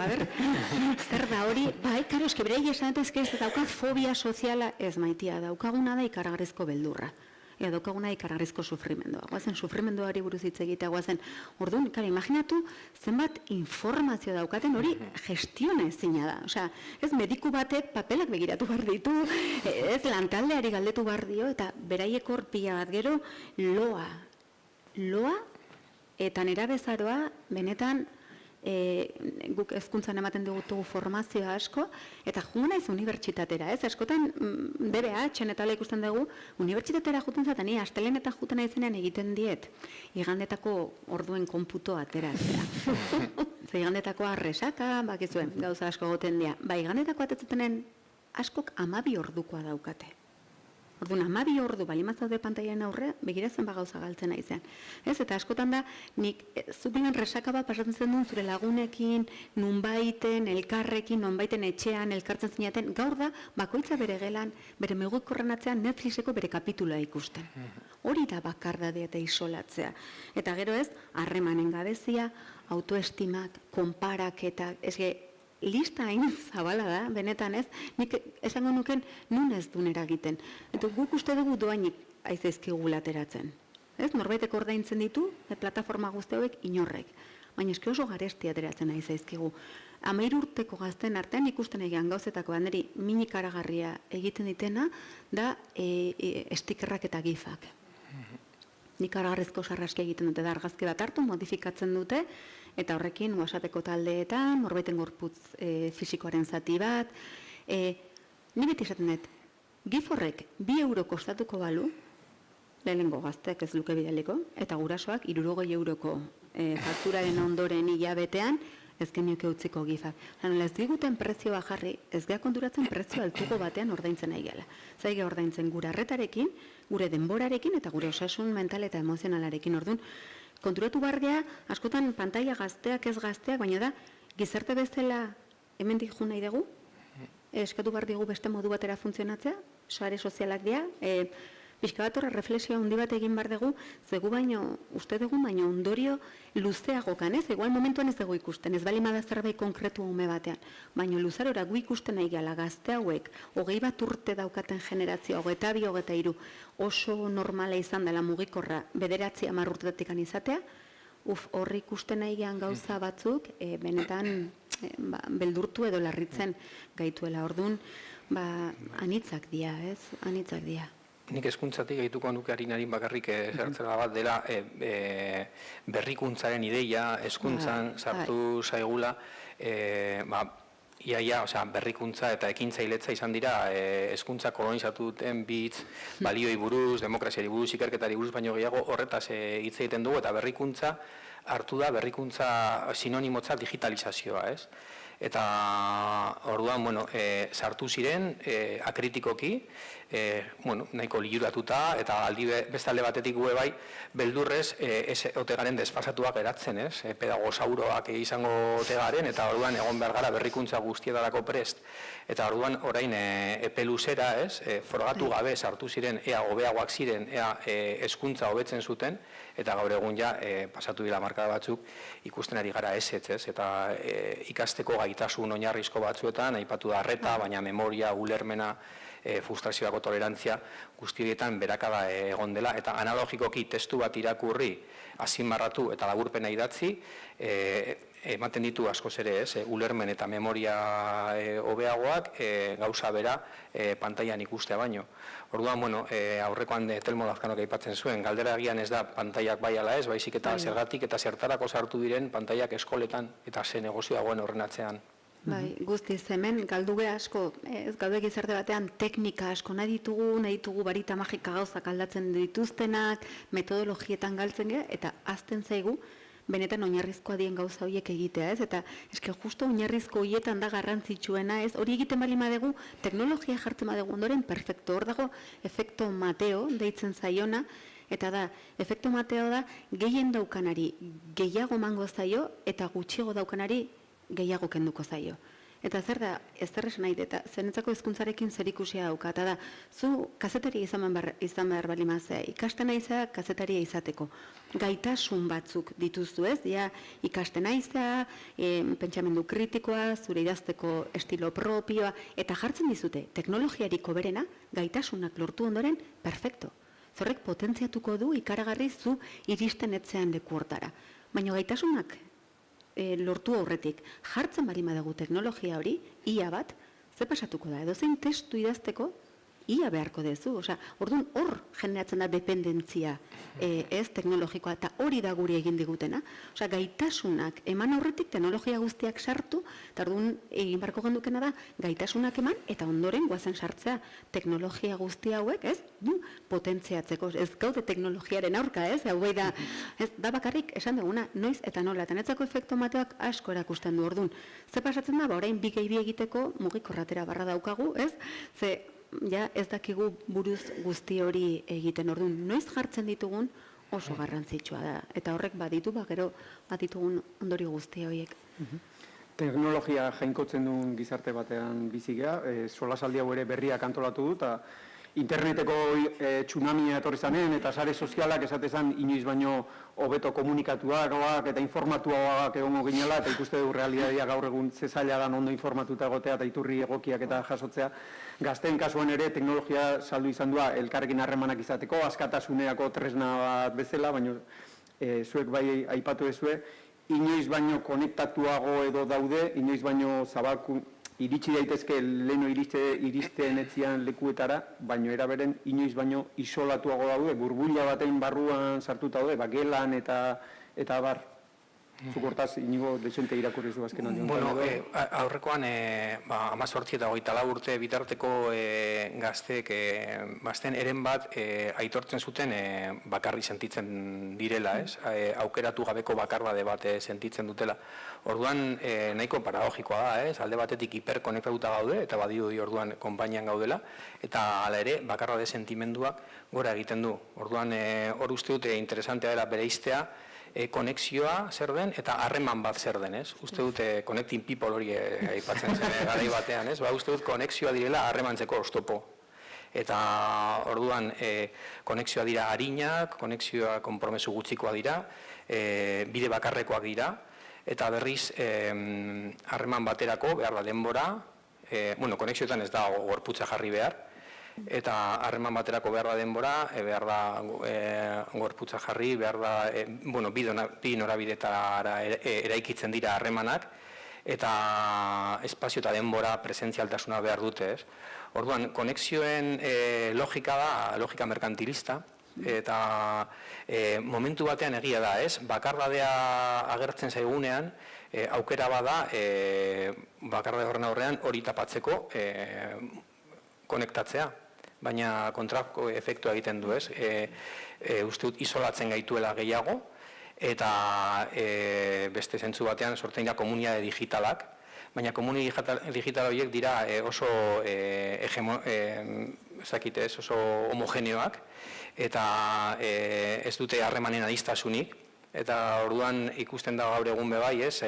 zer da hori, bai, karo, eske berei esanetezke ez daukat fobia soziala, ez maitia, daukaguna da ikaragarrizko beldurra. Daukaguna ikaragarrizko sufrimendua. Guazen, sufrimenduari buruz hitz egitea, guazen. Orduan, imaginatu, zenbat informazio daukaten hori gestiona ezina da. Osea, ez mediku batek papelak begiratu behar ditu, ez lantaldeari galdetu behar dio, eta beraiek hor pila bat gero, loa, eta nerabezaroa, benetan, guk hezkuntzan ematen dugu formazioa asko, eta jungo naiz unibertsitatera, ez? Askotan DBH eta hala ikusten dugu, unibertsitatera juten zaten, ni astelen eta juten naizenean egiten diet, igandetako orduen konputoa ateratzea. Igandetako arresaka, bakizuen, gauza asko goten dira. Igandetako atetzutenen askok 12 ordukoa daukate. Orduan, 12 ordu balimazaude pantailan aurre, begiratzen gauza galtzen naizean. Ez, eta askotan da, nik zubilen resaka bat pasatzen zen duen zure lagunekin, nunbaiten, elkarrekin, nunbaiten etxean, elkartzen zinaten, gaur da, bakoitza bere gelan, bere mugikorren atzean Netflixeko bere kapitula ikusten. Hori da bakardadea eta isolatzea. Eta gero ez, harremanen gabezia, autoestimak, konparaketa, lista hain zabala da, benetan ez, nik esango nuken nun ez duen eragiten. Eta guk uste dugu doainik aizaizkigu ateratzen. Ez, norbaitek ordaintzen ditu, plataforma guzti hauek inorrek. Baina eski oso garesti ateratzen aizaizkigu. 13 urteko gazten artean ikusten egean gauzetako banderi minik aragarria egiten ditena da stikerrak eta gifak. Nik aragarrizko sarraski egiten dute da argazki bat hartu, modifikatzen dute, eta horrekin WhatsAppeko taldeetan, norbaiten gorputz fisikoaren zati bat. Ni beti esaten dut, gif horrek 2 euro kostatuko balu, lehenengo gazteak ez luke bidaliko, eta gurasoak 60 euroko fakturaren ondoren hilabetean, ez genioke utziko gifak. Ez diguten prezioa jarri, ez geha konturatzen prezio altuko batean ordaintzen nahi gala. Zaige ordaintzen gure arretarekin, gure denborarekin, eta gure osasun mental eta emozionalarekin. Orduan, konturatu behar gea, askotan pantaila gazteak ez gazteak, baina da, gizarte bezala hemendik jo nahi dugu, eskatu behar digu beste modu batera funtzionatzea, sare sozialak dira, pixka bat horre reflexio handi bat egin behar dugu, zegu baino, uste dugu, baino ondorio luzeagokan, ez? Igual momentuan ez dugu ikusten, ez balima da zerbait konkretu ume batean, baino luzarora gu ikusten nahi gala gazte hauek, 21 urte daukaten generazioa, 22, 23, oso normala izan dela mugikorra 9-10 urtetik izatea, horri ikusten nahi gehan gauza batzuk, benetan beldurtu edo larritzen gaituela. Orduan, anitzak dira, ez? Anitzak dira. Nik hezkuntzatik gehituko nuke harin bakarrik zertzera bat dela berrikuntzaren ideia, hezkuntzan sartu zaigula, iaia, berrikuntza eta ekintzailetza izan dira hezkuntza kolonizatu duten bitz, balioi buruz, demokraziari buruz, ikerketari buruz, baino gehiago horretaz hitz egiten dugu, eta berrikuntza hartu da berrikuntza sinonimotza digitalizazioa, ez? Eta orduan, sartu ziren akritikoki, nahiko liuratuta, eta beste alde batetik gue bai, beldurrez, ez ote garen desfasatuak eratzen, ez? Pedagosauroak izango ote garen, eta orduan egon behar gara berrikuntza guztietarako prest. Eta orduan orain epe luzera, ez? Frogatu gabe sartu ziren, ea hobeagoak ziren, ea hezkuntza hobetzen zuten, eta gaur egun ja, pasatu dira markada batzuk, ikusten ari gara ezetz, ez? Eta ikasteko gaitasun oinarrizko batzuetan, aipatu da arreta, baina memoria, ulermena, frustrazioako tolerantzia guzti horietan berakada egon dela, eta analogikoki testu bat irakurri, azpimarratu eta laburpena idatzi, ematen ditu askoz ere, ez? Ulermen eta memoria hobeagoak gauza bera pantailan ikustea baino. Orduan, aurrekoan Telmo Lazkanok aipatzen zuen, galdera agian ez da pantaiak bai ala ez, baizik eta zergatik eta zertarako sartu diren pantaiak eskoletan eta ze negozio dagoen horren atzean. Bai, guztiz hemen, galduge asko, ez gaude gizarte batean teknika asko nahi ditugu barita magika gauzak aldatzen dituztenak, metodologietan galtzen gara, eta azten zaigu, benetan oinarrizkoa dien gauza horiek egitea, ez? Eta eske justo oinarrizko horietan da garrantzitsuena, ez? Hori egiten bali madegu, teknologia jartzen badegu ondoren, perfecto, hor dago, efekto Mateo, deitzen zaiona, eta da, efekto Mateo da, gehien daukanari gehiago mango zaio, eta gutxiago daukanari gehiago kenduko zaio. Eta zer da, ez zer esan nahi, eta zenetzako hezkuntzarekin zerikusia dauka, eta da, zu kazetaria izan behar bali mazea, ikasten aizea kazetaria izateko. Gaitasun batzuk dituzu, ez? Ikasten aizea, pentsamendu kritikoa, zure idazteko estilo propioa, eta jartzen dizute, teknologiariko berena, gaitasunak lortu ondoren, perfecto. Zorrek potentziatuko du ikaragarri zu iristen etzean leku hortara. Baina gaitasunak lortu aurretik, jartzen bali madugu teknologia hori, ia bat, ze pasatuko da, edozein testu idazteko, ia beharko dezu. Orduan hor generatzen da dependentzia ez teknologikoa, eta hori da guri egin digutena. Gaitasunak eman aurretik teknologia guztiak sartu, eta orduan egin barko gendukena da, gaitasunak eman, eta ondoren guazen sartzea teknologia guzti hauek, ez? Potentziatzeko, ez gaude teknologiaren aurka, ez? Hau bai da, ez da bakarrik esan duguna, noiz eta nola, eta netzako efekto Mateoak asko erakusten du orduan. Ze pasatzen da, orain bi egiteko mugikorratera barra daukagu, ez? Ze ez dakigu buruz guzti hori egiten, orduan, noiz jartzen ditugun oso garrantzitsua da. Eta horrek baditu, gero baditugun ondorio guzti horiek. Teknologia jainkotzen duen gizarte batean bizigea, solasaldi hau ere berriak antolatu du, eta interneteko tsunamia etorri zanen, eta sare sozialak esatezan inoiz baino hobeto komunikatuagoak eta informatuagoak egongo ginela, eta ikuste du realitatea gaur egun zezaila da ondo informatuta egotea eta iturri egokiak eta jasotzea. Gazteen kasuan ere teknologia saldu izan dua elkarrekin harremanak izateko, askatasunerako tresna bat bezala, baina zuek bai aipatu ezue, inoiz baino konektatuago edo daude, inoiz baino zabalku iritsi daitezke leheno iristen etzian lekuetara, baino eraberen inoiz baino isolatuago daude, burbuila baten barruan sartuta daude, gelan eta bar. Zukortaz, inigo desente irakurri zu azken handi. Aurrekoan, 18 eta 24 urte bitarteko gazteek bazten eren bat aitortzen zuten bakarri sentitzen direla, ez? Aukeratu gabeko bakarbade bat sentitzen dutela. Orduan, nahiko paradogikoa da, ez? Alde batetik hiperkonektatuta gaude, eta badirudi orduan konpainian gaudela, eta hala ere, bakarbade sentimenduak gora egiten du. Orduan, hor uste dute interesantea dela bereiztea, konexioa zer den eta harreman bat zer den, ez? Uste dute connecting people hori aipatzen zen garai batean, ez? Uste dut konexioa direla harremantzeko oztopo. Eta orduan konexioa dira arinak, konexioa konpromesu gutxikoa dira, bide bakarrekoak dira, eta berriz harreman baterako behar da denbora, konexioetan ez da gorputza jarri behar, eta harreman baterako behar da denbora, behar da gorputza jarri, behar da, bi norabidetara eraikitzen dira harremanak, eta espazio eta denbora presentzialtasuna behar dute, ez? Orduan, konexioen logika da, logika merkantilista, eta momentu batean egia da, ez? Bakardadea agertzen zaigunean, aukera bada, bakardade horren aurrean hori tapatzeko konektatzea, baina kontrako efektua egiten du, ez? Uste dut isolatzen gaituela gehiago, eta beste zentzu batean sortzen dira komunitate digitalak, baina komunitate digital horiek dira oso oso homogeneoak, eta ez dute harremanen adistasunik, eta orduan ikusten da gaur egun bebai, ez,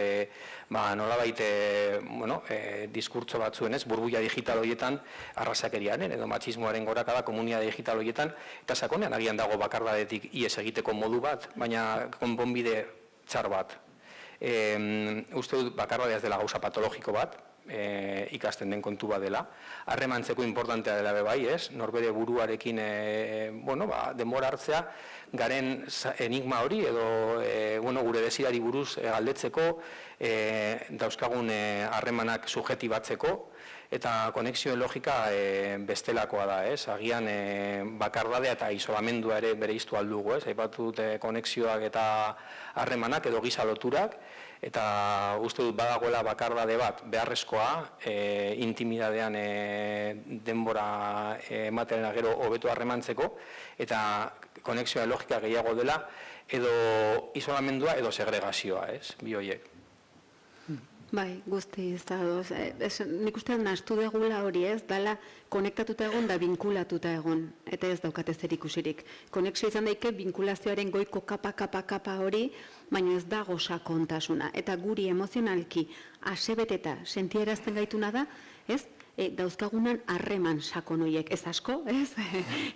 nolabait diskurtso batzuen, ez, burbuia digital horietan arrazakeriaren edo matxismoaren gorakada komunitate digital horietan, eta sakonean agian dago bakardadetik ies egiteko modu bat, baina konponbide txar bat. Uste dut bakardadea ez dela gauza patologiko bat, ikasten den kontu bat dela, harremantzeko importantea dela bebai, ez, norbere buruarekin denbora hartzea, garen enigma hori edo gure desirari buruz galdetzeko, dauzkagun harremanak subjektibatzeko, eta konexioen logika bestelakoa da, ez? Agian bakardadea eta isolamendua ere bereiztu aldugu, ez? Aipatu dute konexioak eta harremanak edo giza loturak, eta uste dut badagoela bakardade bat beharrezkoa, intimidadean denbora ematen gero hobeto harremantzeko, eta konexioa logika gehiago dela, edo isolamendua edo segregazioa, ez? Bi horiek. Bai, guztiz, nik uste nahastu degula hori, ez, dala konektatuta egon da binkulatuta egon, eta ez daukate zer ikusirik. Konexio izan daike binkulazioaren goiko kapa hori, baina ez dago sakontasuna. Eta guri emozionalki asebeteta sentierazten gaituna da, ez, dauzkagunan harreman sakon horiek, ez asko, ez?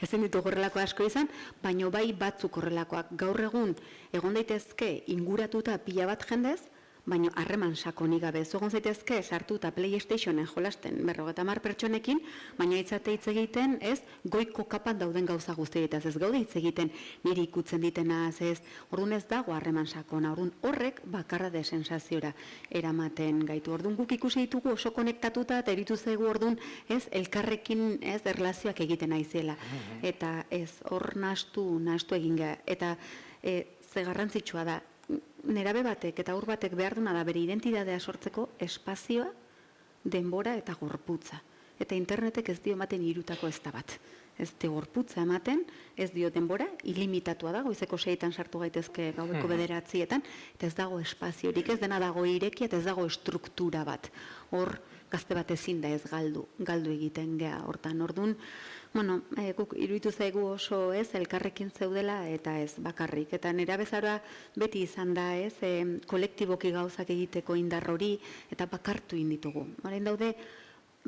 Ezin ditu horrelako asko izan, baina bai batzuk horrelakoak. Gaur egon daitezke inguratuta pila bat jendez, baina harreman sakonik gabe. Zogon zaitezke sartuta PlayStationen jolasten 50 pertsonekin, baina itzate hitz egiten, ez, goiko kapan dauden gauza guztietaz, ez gaude hitz egiten niri ikutzen ditenaz, ez, orduan ez dago harreman sakona, orduan horrek bakarra de sensaziora eramaten gaitu. Orduan guk ikusi ditugu oso konektatuta, eta eritu zaigu orduan, ez, elkarrekin, ez, erlazioak egiten aizela. Eta ez, hor nahastu egin gara. Eta ze garrantzitsua da, nerabe batek eta haur batek behar duna da bere identitatea sortzeko espazioa, denbora eta gorputza. Eta internetek ez dio ematen hirutako ez da bat. Ez dio gorputza ematen, ez dio denbora, ilimitatua da, goizeko 6etan sartu gaitezke gaueko 9etan, eta ez dago espaziorik, ez dena dago irekia, eta ez dago estruktura bat. Hor, gazte bat ezin da ez galdu egiten gea hortan. Orduan, guk iruditu zaigu oso ez, elkarrekin zeudela eta ez bakarrik. Eta nera bezaroa beti izan da ez, kolektiboki gauzak egiteko indar hori eta bakartu inditugu. Orain daude,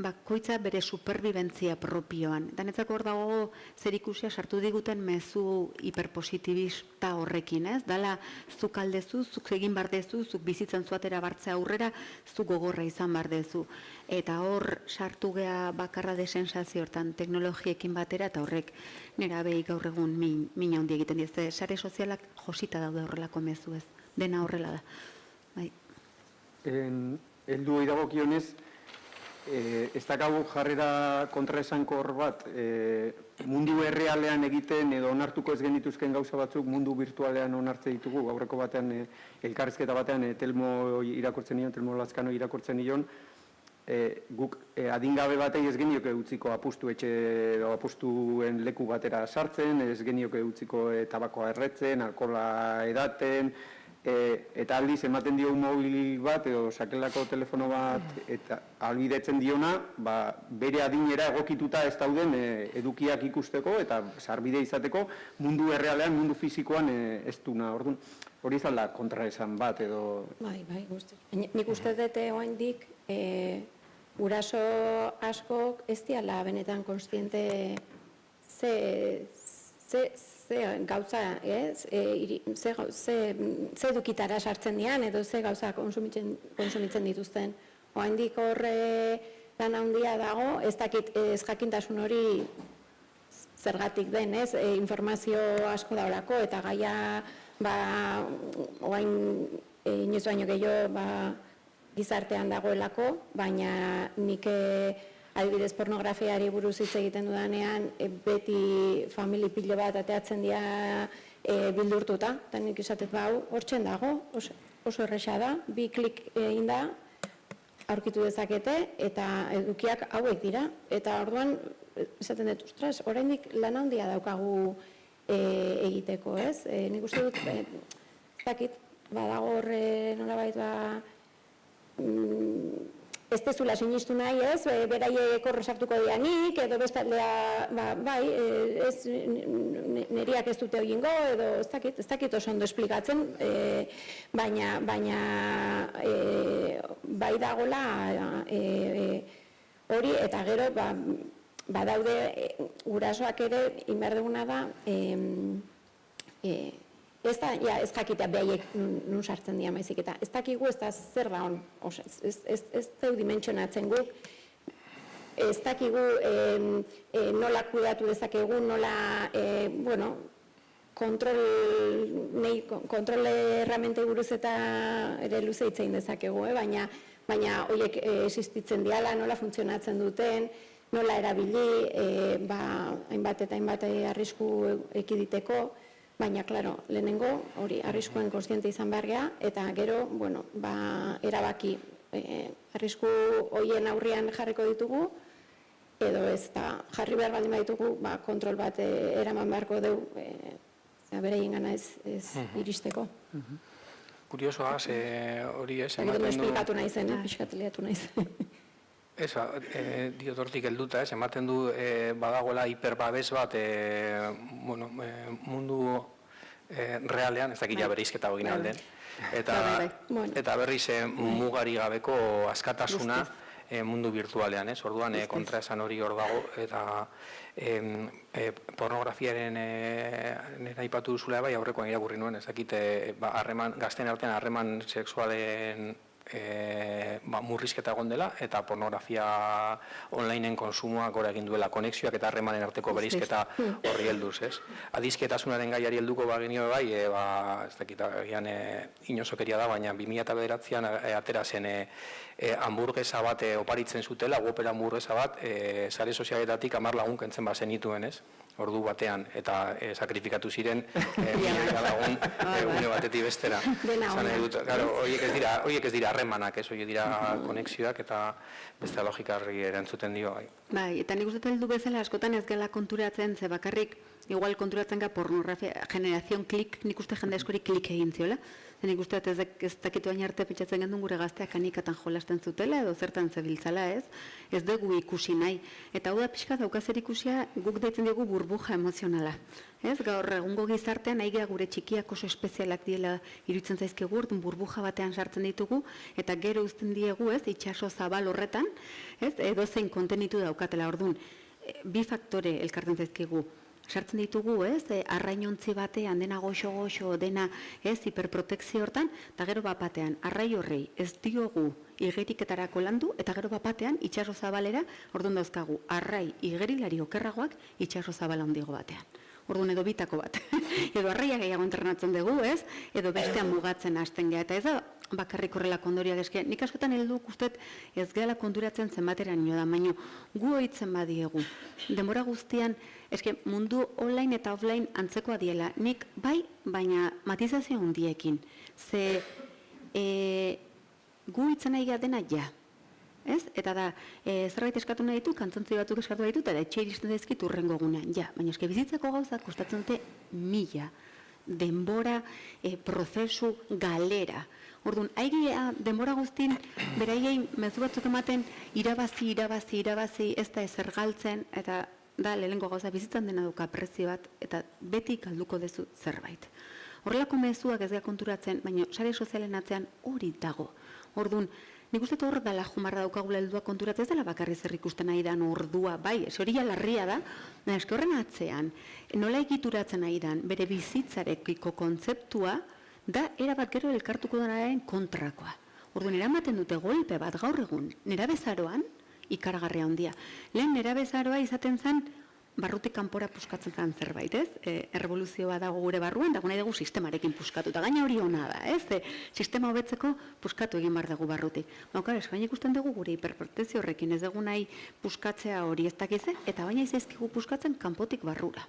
bakoitza bere superbibentzia propioan. Eta netzako hor dago zer ikusia sartu diguten mezu hiperpositibista horrekin, ez? Dala, zuk aldezu, zuk egin bardezu, zuk bizitzen zuatera bartzea aurrera, zuk gogorra izan bardezu. Eta hor sartu gea bakarra de sensazio hortan teknologiekin batera, eta horrek nera behi gaur egun min handi egiten dizte. Sare sozialak josita daude horrelako mezu, ez? Dena horrela da. Bai. Heldu dagokionez, ez dakagu jarrera kontraesankor bat, mundu errealean egiten edo onartuko ez genituzken gauza batzuk mundu virtualean onartze ditugu. Aurreko batean, elkarrizketa batean, Telmo irakurtzen nion, Telmo Lazkano irakurtzen nion, guk adingabe batei ez genioke utziko apustuen leku batera sartzen, ez genioke utziko tabakoa erretzen, alkohola edaten, eta aldiz ematen dio mobil bat edo sakelako telefono bat eta albidetzen diona, bere adinera egokituta ez dauden edukiak ikusteko eta sarbide izateko mundu errealean, mundu fisikoan ez duna. Orduan, hori izan da kontraesan bat edo... Bai, guzti. Nik uste dut oaindik guraso askok ez diala benetan kontziente ze gauza, ze edukitara sartzen dian edo ze gauza konsumitzen dituzten. Oaindik horre lan handia dago, ez dakit ez jakintasun hori zergatik den, informazio asko daulako eta gaia oain inoiz baino gehiago gizartean dagoelako, baina nik adibidez pornografiari buruz hitz egiten dudanean beti famili pilo bat ateatzen dira bildurtuta, eta nik izatet hortzen dago, oso erresa da, 2 klik egin da, aurkitu dezakete, eta edukiak hauek dira, eta orduan, izaten dut, ostras, oraindik lan handia daukagu egiteko, ez? Nik uste dut, ez dakit, badago horre nolabait ez dezula sinistu nahi, ez? Beraiek horre sartuko dianik, edo bestaldea, neriak ez dute egingo, edo ez dakit oso ondo esplikatzen, baina bai dagola hori, eta gero, badaude gurasoak ere, inber duguna da, ez jakitea behaiek nun sartzen dira maizik eta ez dakigu ez da zer da hon, ez deu dimentsionatzen guk, ez dakigu nola kudeatu dezakegu, nola, kontrol erramentei buruz eta ere luze hitzein dezakegu, baina horiek existitzen diala, nola funtzionatzen duten, nola erabili, hainbat eta hainbat arrisku ekiditeko, baina, klaro, lehenengo, hori, arriskuen kontziente izan behar geha, eta gero, erabaki, arrisku horien aurrian jarriko ditugu, edo ez da, jarri behar baldin baditugu, kontrol bat eraman beharko deu, bereien gana ez iristeko. Kuriosoa, hori ez, ematen du... Eta esplikatu nahi zen, piskateleatu nahi zen. Ez, diotortik helduta, ez, ematen du badagoela hiperbabes bat mundu realean, ez dakila bereizketa hogin alden, eta berriz mugari gabeko askatasuna mundu virtualean, ez, orduan kontraesan hori hor dago, eta pornografiaren nera ipatu duzula bai aurrekoan irakurri nuen, ez dakite gazten artean harreman sexualen murrizketa egon dela eta pornografia onlineen konsumoak gora egin duela konexioak eta harremanen arteko bereizketa horri helduz, ez? Adizketasunaren gaiari helduko bagenio bai, ez dakit agian inozokeria da, baina 2009an atera zen hamburguesa bat oparitzen zutela, opera hamburguesa bat, sare sozialetatik 10 lagun kentzen bazen dituen, ez? Ordu batean, eta sakrifikatu ziren lagun une batetik bestera. Horiek ez dira harremanak, horiek dira konexioak eta beste logikarri erantzuten dio. Bai, eta nik uste heldu bezala askotan ez gela konturatzen, ze bakarrik, igual konturatzen ga pornografia, generazion klik, nik uste jende askori klik egin ziola. Nik uste ez dakitu hain arte pentsatzen gendun gure gazteak anikatan jolasten zutela edo zertan zebiltzala, ez? Ez dugu ikusi nahi. Eta hau da pixka daukazer ikusia guk deitzen dugu burbuja emozionala. Ez? Gaur egungo gizartean aigea gure txikiak oso espezialak diela iruditzen zaizkigu, burbuja batean sartzen ditugu eta gero uzten diegu, ez? Itxaso zabal horretan, ez? Edo zein kontenitu daukatela orduan. 2 faktore elkartzen zaizkigu. Sartzen ditugu, ez, arrainontzi batean, dena goxo-goxo, dena, ez, hiperprotekzio hortan, eta gero bapatean, arrai horrei ez diogu igeriketarako landu, eta gero bapatean, itxaso zabalera, orduan dauzkagu, arrai igerilari okerragoak, itxaso zabala handigo batean. Orduan edo bitako bat. Edo arraia gehiago entrenatzen dugu, ez, edo bestean mugatzen hasten geha, eta ez da, bakarrik horrela kondoriak eske. Nik askotan helduk ustet ez gehala konturatzen zenbateran nio da, baino gu ohitzen badiegu. Denbora guztian, eske mundu online eta offline antzekoa diela. Nik bai, baina matizazio handiekin. Ze gu hitzen nahi dena ja. Ez? Eta da, zerbait eskatu nahi ditu, kantzontzi batzuk eskatu nahi ditu, eta etxe iristen daizkit urrengo egunean. Ja, baina eske bizitzako gauzak kostatzen dute 1000. denbora, prozesu, galera. Orduan, aigia denbora guztin, beraiei mezu batzuk ematen, irabazi, ez da ezer galtzen, eta da, lehenengo gauza bizitzan dena duka prezio bat, eta beti galduko dezu zerbait. Horrelako mezuak ez da konturatzen, baina sare sozialen atzean hori dago. Orduan, nik uste hor dala jumarra daukagula heldua konturatzen, ez dela bakarri zer ikusten nahi dan ordua, bai, ez hori larria da, eske horren atzean, nola egituratzen nahi dan, bere bizitzarekiko kontzeptua, da erabat gero elkartuko denaren kontrakoa. Orduan, eramaten dute golpe bat gaur egun, nerabezaroan, ikaragarria handia. Lehen nerabezaroa izaten zen, barrutik kanpora puskatzen zen zerbait, ez? Errevoluzioa dago gure barruan, dago nahi dugu sistemarekin puskatu, eta gaina hori ona da, ez? Sistema hobetzeko puskatu egin bar dugu barrutik. Baina, eskain ikusten dugu gure hiperprotezio horrekin, ez dugu nahi puskatzea hori ez dakize, eta baina izazkigu puskatzen kanpotik barrura.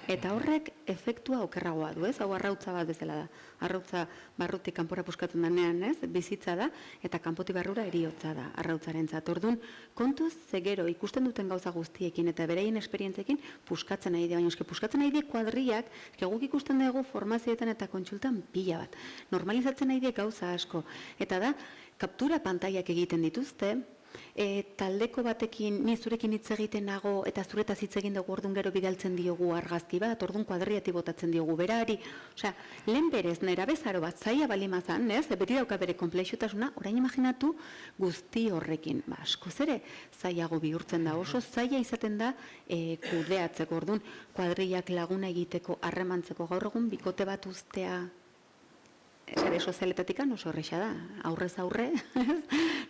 Eta horrek efektua okerragoa du, ez? Hau arrautza bat bezala da. Arrautza barrutik kanpora puskatzen denean, ez? Bizitza da, eta kanpotik barrura eriotza da, arrautzarentzat. Orduan, kontuz zegero ikusten duten gauza guztiekin eta bereien esperientzekin puskatzen nahi dira, baina eske puskatzen nahi dira kuadriak, guk ikusten dugu formazioetan eta kontsultan pila bat. Normalizatzen nahi dira gauza asko. Eta da, kaptura pantaiak egiten dituzte, taldeko batekin, ni zurekin hitz egiten nago eta zuretaz hitz egin dugu orduan gero bidaltzen diogu argazki bat, orduan kuadriati botatzen diogu berari. Osea, lehen berez nerabezaro bat zaila balimazan, ez? Beti dauka bere konplexutasuna, orain imaginatu guzti horrekin. Askoz ere, zailago bihurtzen da, oso zaila izaten da kudeatzeko, orduan kuadriak laguna egiteko, harremantzeko gaur egun bikote bat uztea sare sozialetatik oso horreixa da, aurrez aurre,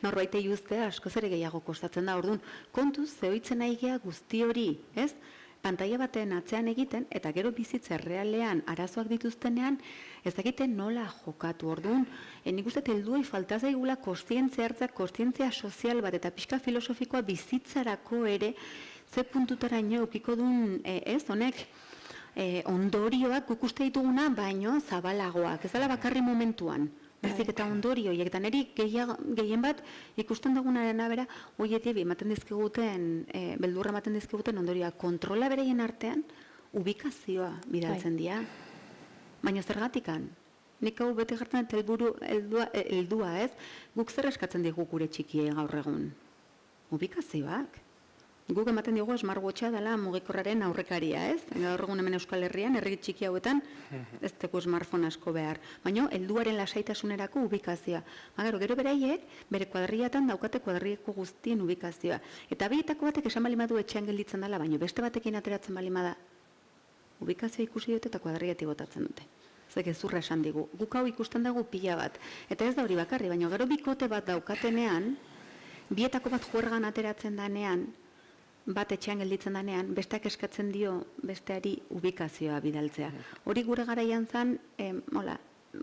norbaitei uztea askoz ere gehiago kostatzen da, orduan, kontuz zehoitzen aigea guzti hori, ez? Pantaila baten atzean egiten, eta gero bizitza realean arazoak dituztenean, ez dakiten nola jokatu, orduan, nik uste helduei falta zaigula kostientzia hartzak, kostientzia sozial bat, eta pixka filosofikoa bizitzarako ere, ze puntutaraino eukiko duen, ez, honek, ondorioak guk uste dituguna, baino zabalagoak, ez dela bakarri momentuan. Bezik eta ondorioiek, eta niri gehien bat ikusten dugunaren abera, hoietik ematen dizkiguten, beldurra ematen dizkiguten ondorioak kontrola bereien artean, ubikazioa bidaltzen dira. Baina zergatikan, nik hau bete jartzen heldua, ez? Guk zer eskatzen digu gure txikie gaur egun? Ubikazioak. Guk ematen diogu smartwatcha dela mugikorraren aurrekaria, ez? Gaur egun hemen Euskal Herrian, herri txiki hauetan, ez teko smartphone asko behar. Baina, helduaren lasaitasunerako ubikazioa. Gero beraiek, bere kuadriatan daukate kuadrieko guztien ubikazioa. Eta behietako batek esan balimadu etxean gelditzen dela, baina beste batekin ateratzen balimada, ubikazioa ikusi dute eta kuadriati botatzen dute. Zek ezurra esan digu. Guk hau ikusten dugu pila bat. Eta ez da hori bakarri, baina gero bikote bat daukatenean, bietako bat juergan ateratzen danean, bat etxean gelditzen danean, besteak eskatzen dio besteari ubikazioa bidaltzea. Hori gure garaian zen,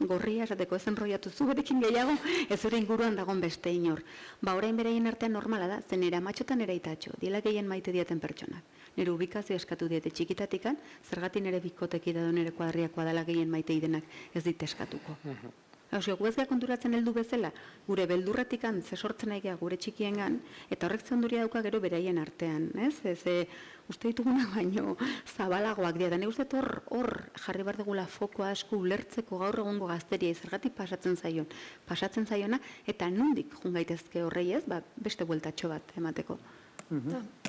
gorria esateko ez enroiatu zu berekin gehiago, ez zure inguruan dagoen beste inor. Orain bereien artean normala da, zen nera matxotan nera itatxo, diela gehien maite diaten pertsonak. Nire ubikazio eskatu diete txikitatikan, zergatik nire bikoteki da nire kuadriakoa dela gehien maite idenak ez dit eskatuko. Gu ez konturatzen heldu bezala, gure beldurretik ze sortzen nahi gure txikiengan, eta horrek zonduria dauka gero beraien artean, ez? Uste dituguna baino zabalagoak dira, da ne uste hor jarri behar dugula fokoa asko ulertzeko gaur egungo gazteria zergatik pasatzen zaiona, eta nondik jun gaitezke horrei ez, beste bueltatxo bat emateko.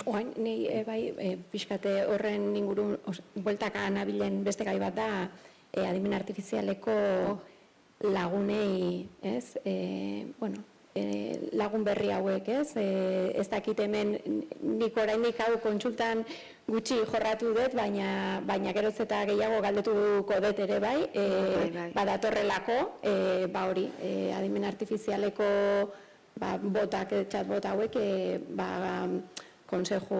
Oain, nahi, pixkate horren inguru, bueltaka nabilen beste gai bat da, adimen artifizialeko lagunei, ez, lagun berri hauek, ez, ez dakit hemen nik orainik hau kontsultan gutxi jorratu dut, baina geroz eta gehiago galdetuko dut ere bai, badatorrelako, hori, adimen artifizialeko botak, chatbot hauek, konsejo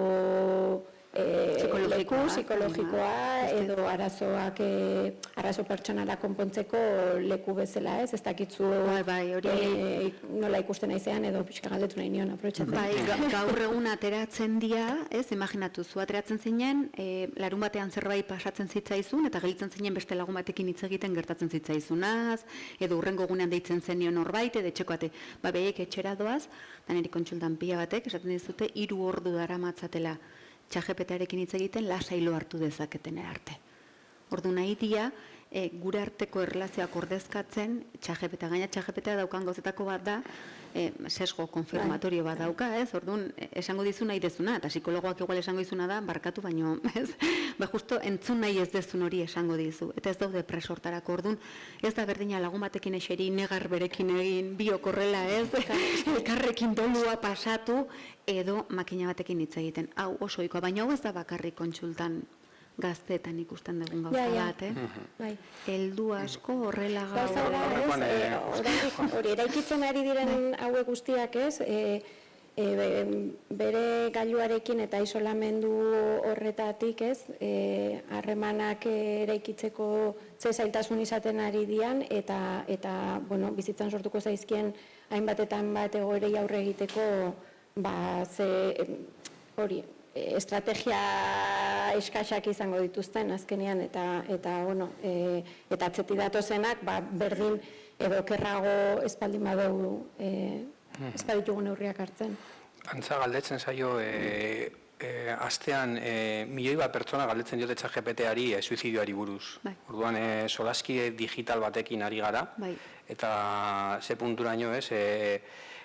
psikologikoa edo arazo pertsonara konpontzeko leku bezala, ez dakitzu nola ikusten naizean edo pixka galdetu nahi nion aprobetxatzen. Gaur egun ateratzen dira, ez, imaginatu, zu ateratzen zinen, larun batean zerbait pasatzen zitzaizun, eta gelditzen zinen beste lagun batekin hitz egiten gertatzen zitzaizunaz, edo urrengo egunean deitzen zen nion norbait, edo etxekoate, behek etxera doaz, da niri kontsultan pila batek, esaten dizute, 3 ordu dara matzatela ChatGPTarekin hitz egiten lasailo hartu dezaketen arte. Ordu nahi dia, gure arteko erlazioak ordezkatzen, ChatGPT, gaina ChatGPT daukan gauzetako bat da, sesgo konfirmatorio bat dauka, ez? Orduan, esango dizu nahi dezuna, eta psikologoak igual esango dizuna da, barkatu baino, ez? Justo entzun nahi ez dezun hori esango dizu, eta ez daude presortarako, orduan, ez da berdina lagun batekin eseri, negar berekin egin, biok horrela, ez? Elkarrekin dolua pasatu, edo makina batekin hitz egiten. Hau oso ohikoa, baina hau ez da bakarrik kontsultan gazteetan ikusten dugun gauza bat, heldu asko horrela hori eraikitzen ari diren hauek guztiak, ez? Bere gailuarekin eta isolamendu horretatik, ez? Harremanak eraikitzeko ze zailtasun izaten ari dian, eta bizitzan sortuko zaizkien hainbatetan bat egoerei aurre egiteko, hori, estrategia eskaxak izango dituzten azkenean, eta atzetik datozenak berdin edo okerrago espaldin badeu espalditugu neurriak hartzen. Antza galdetzen zaio, astean milioi bat pertsona galdetzen diote ChatGPT-ari suizidioari buruz. Orduan, solaski digital batekin ari gara, eta ze punturaino ez,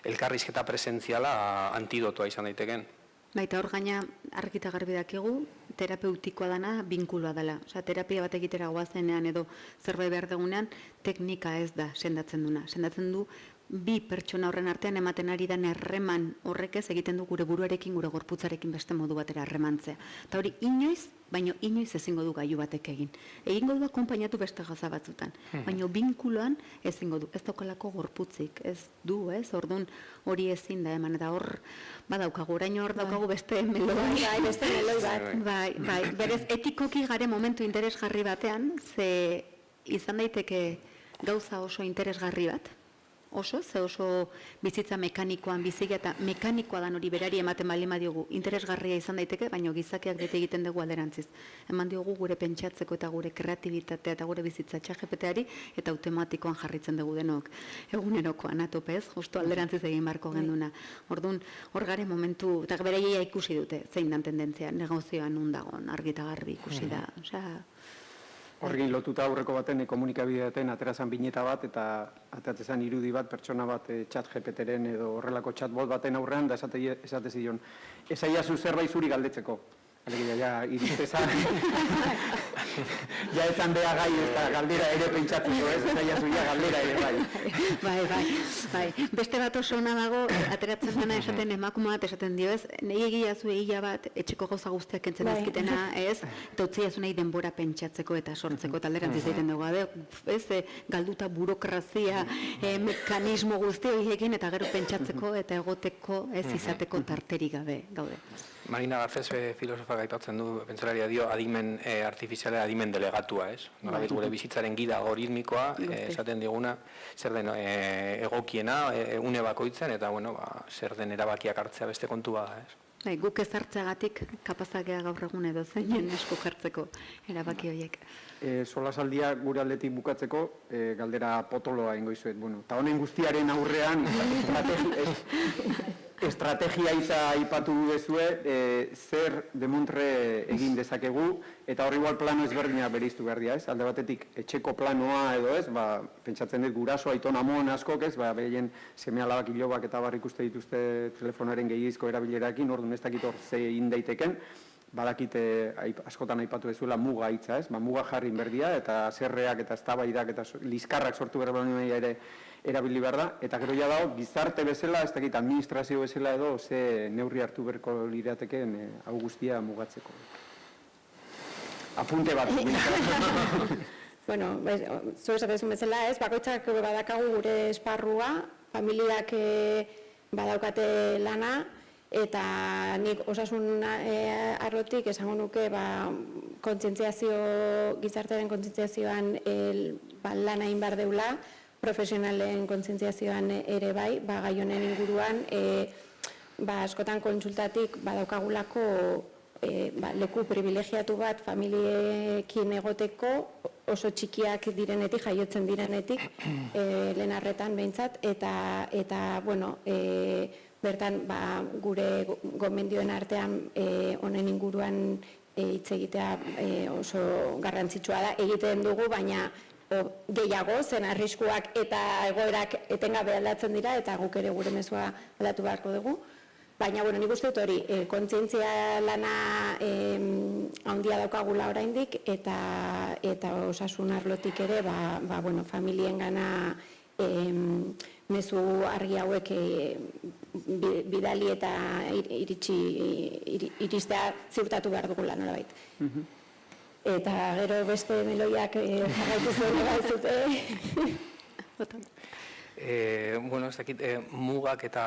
elkarrizketa presentziala antidotoa izan daiteken. Baita hor gaina argita garbi dakigu, terapeutikoa dana, binkuloa dela. Osea, terapia bat egitera goazenean edo zerbait behar dugunean, teknika ez da sendatzen duna. Sendatzen du, bi pertsona horren artean ematen ari den erreman horrek ez egiten du gure buruarekin, gure gorputzarekin beste modu batera erremantzea. Eta hori inoiz, baino inoiz ezingo du gailu batek egin. Egingo du akonpainatu beste gauza batzutan. Baino binkuloan ezingo du. Ez daukalako gorputzik, ez du, ez? Orduan hori ezin da eman, eta hor badaukagu, oraino hor daukagu beste meloi. Beste meloi bat. Bai, berez etikoki gare momentu interesgarri batean, ze izan daiteke gauza oso interesgarri bat, oso bizitza mekanikoan biziga eta mekanikoa dan hori berari ematen baldin badiogu interesgarria izan daiteke, baina gizakiak bete egiten dugu alderantziz. Eman diogu gure pentsatzeko eta gure kreatibitatea eta gure bizitza ChatGPT-ari eta automatikoan jarritzen dugu denok egunerokoan atopez, justu alderantziz egin barko genduna. Orduan, hor gare momentu, eta beraia ikusi dute, zein dan tendentzia, negozioan undagon, argita garbi ikusi da. Horrekin lotuta aurreko baten komunikabideetan aterazan bineta bat eta ateratzen irudi bat pertsona bat ChatGPT-ren edo horrelako chatbot baten aurrean da esate zion. Esaiazu zerbait zuri galdetzeko. Alegia, ja, iristezan. Ja, etzan beha gai eta galdera ere pentsatzeko, ez? Esaiazu ja galdera ere bai. Beste bat oso ona dago, ateratzen dena esaten emakume bat esaten dio, ez? Nei egiazu egila bat, etxeko gauza guztiak entzen dizkitena, ez? Eta utziazu nahi denbora pentsatzeko eta sortzeko talderantziz egiten dugu, ez? Galduta burokrazia, mekanismo guzti egin eta gero pentsatzeko eta egoteko, ez izateko tarterik gabe gaude. Marina Garcés filosofak aipatzen du, pentsalaria dio, adimen artifiziala, adimen delegatua, ez? Nolabait gure bizitzaren gida algoritmikoa, esaten diguna, zer den egokiena, une bakoitzen, eta zer den erabakiak hartzea beste kontua da, ez? Guk ez hartzeagatik kapazakea gaur egun edo zeinen esku jartzeko erabaki horiek. Solasaldia gure aldetik bukatzeko, galdera potoloa ingo izuet. Eta honen guztiaren aurrean, estrategia aipatu duzue, zer demontre egin dezakegu, eta hor igual plano ezberdina bereiztu behar dira, ez? Alde batetik, etxeko planoa edo ez, pentsatzen dut guraso, aiton amon askok, ez? Behien seme-alabak, ilobak eta bar ikuste dituzte telefonaren gehiagizko erabilerakin, orduan ez dakit hor ze indaiteken, badakite askotan aipatu dezuela muga hitza, ez? Muga jarrin berdia, eta zerreak eta eztabaidak eta liskarrak sortu behar ere erabili behar da, eta gero ja dago, gizarte bezala, ez dakit administrazio bezala edo, ze neurri hartu berko lirateken hau guztia mugatzeko. Apunte bat. Zu esatezun bezala ez, bakoitzak badakagu gure esparrua, familiak badaukate lana, eta nik osasun arlotik esango nuke gizartearen kontzientziazioan lana egin behar deula, profesionalen kontzientziazioan ere bai, gai honen inguruan, askotan kontsultatik badaukagulako leku privilegiatu bat familiekin egoteko, oso txikiak direnetik, jaiotzen direnetik, lehen arretan behintzat, eta bertan gure gomendioen artean honen inguruan hitz egitea oso garrantzitsua da, egiten dugu, baina gehiago, zen arriskuak eta egoerak etengabe aldatzen dira, eta guk ere gure mezua aldatu beharko dugu. Baina, nik uste dut hori, kontzientzia lana handia daukagula oraindik, eta osasun arlotik ere, familien gana mezu argi hauek bidali eta iristea ziurtatu behar dugula nolabait. Eta gero beste meloiak jarraitu zuen egaizute. Ez dakit, mugak eta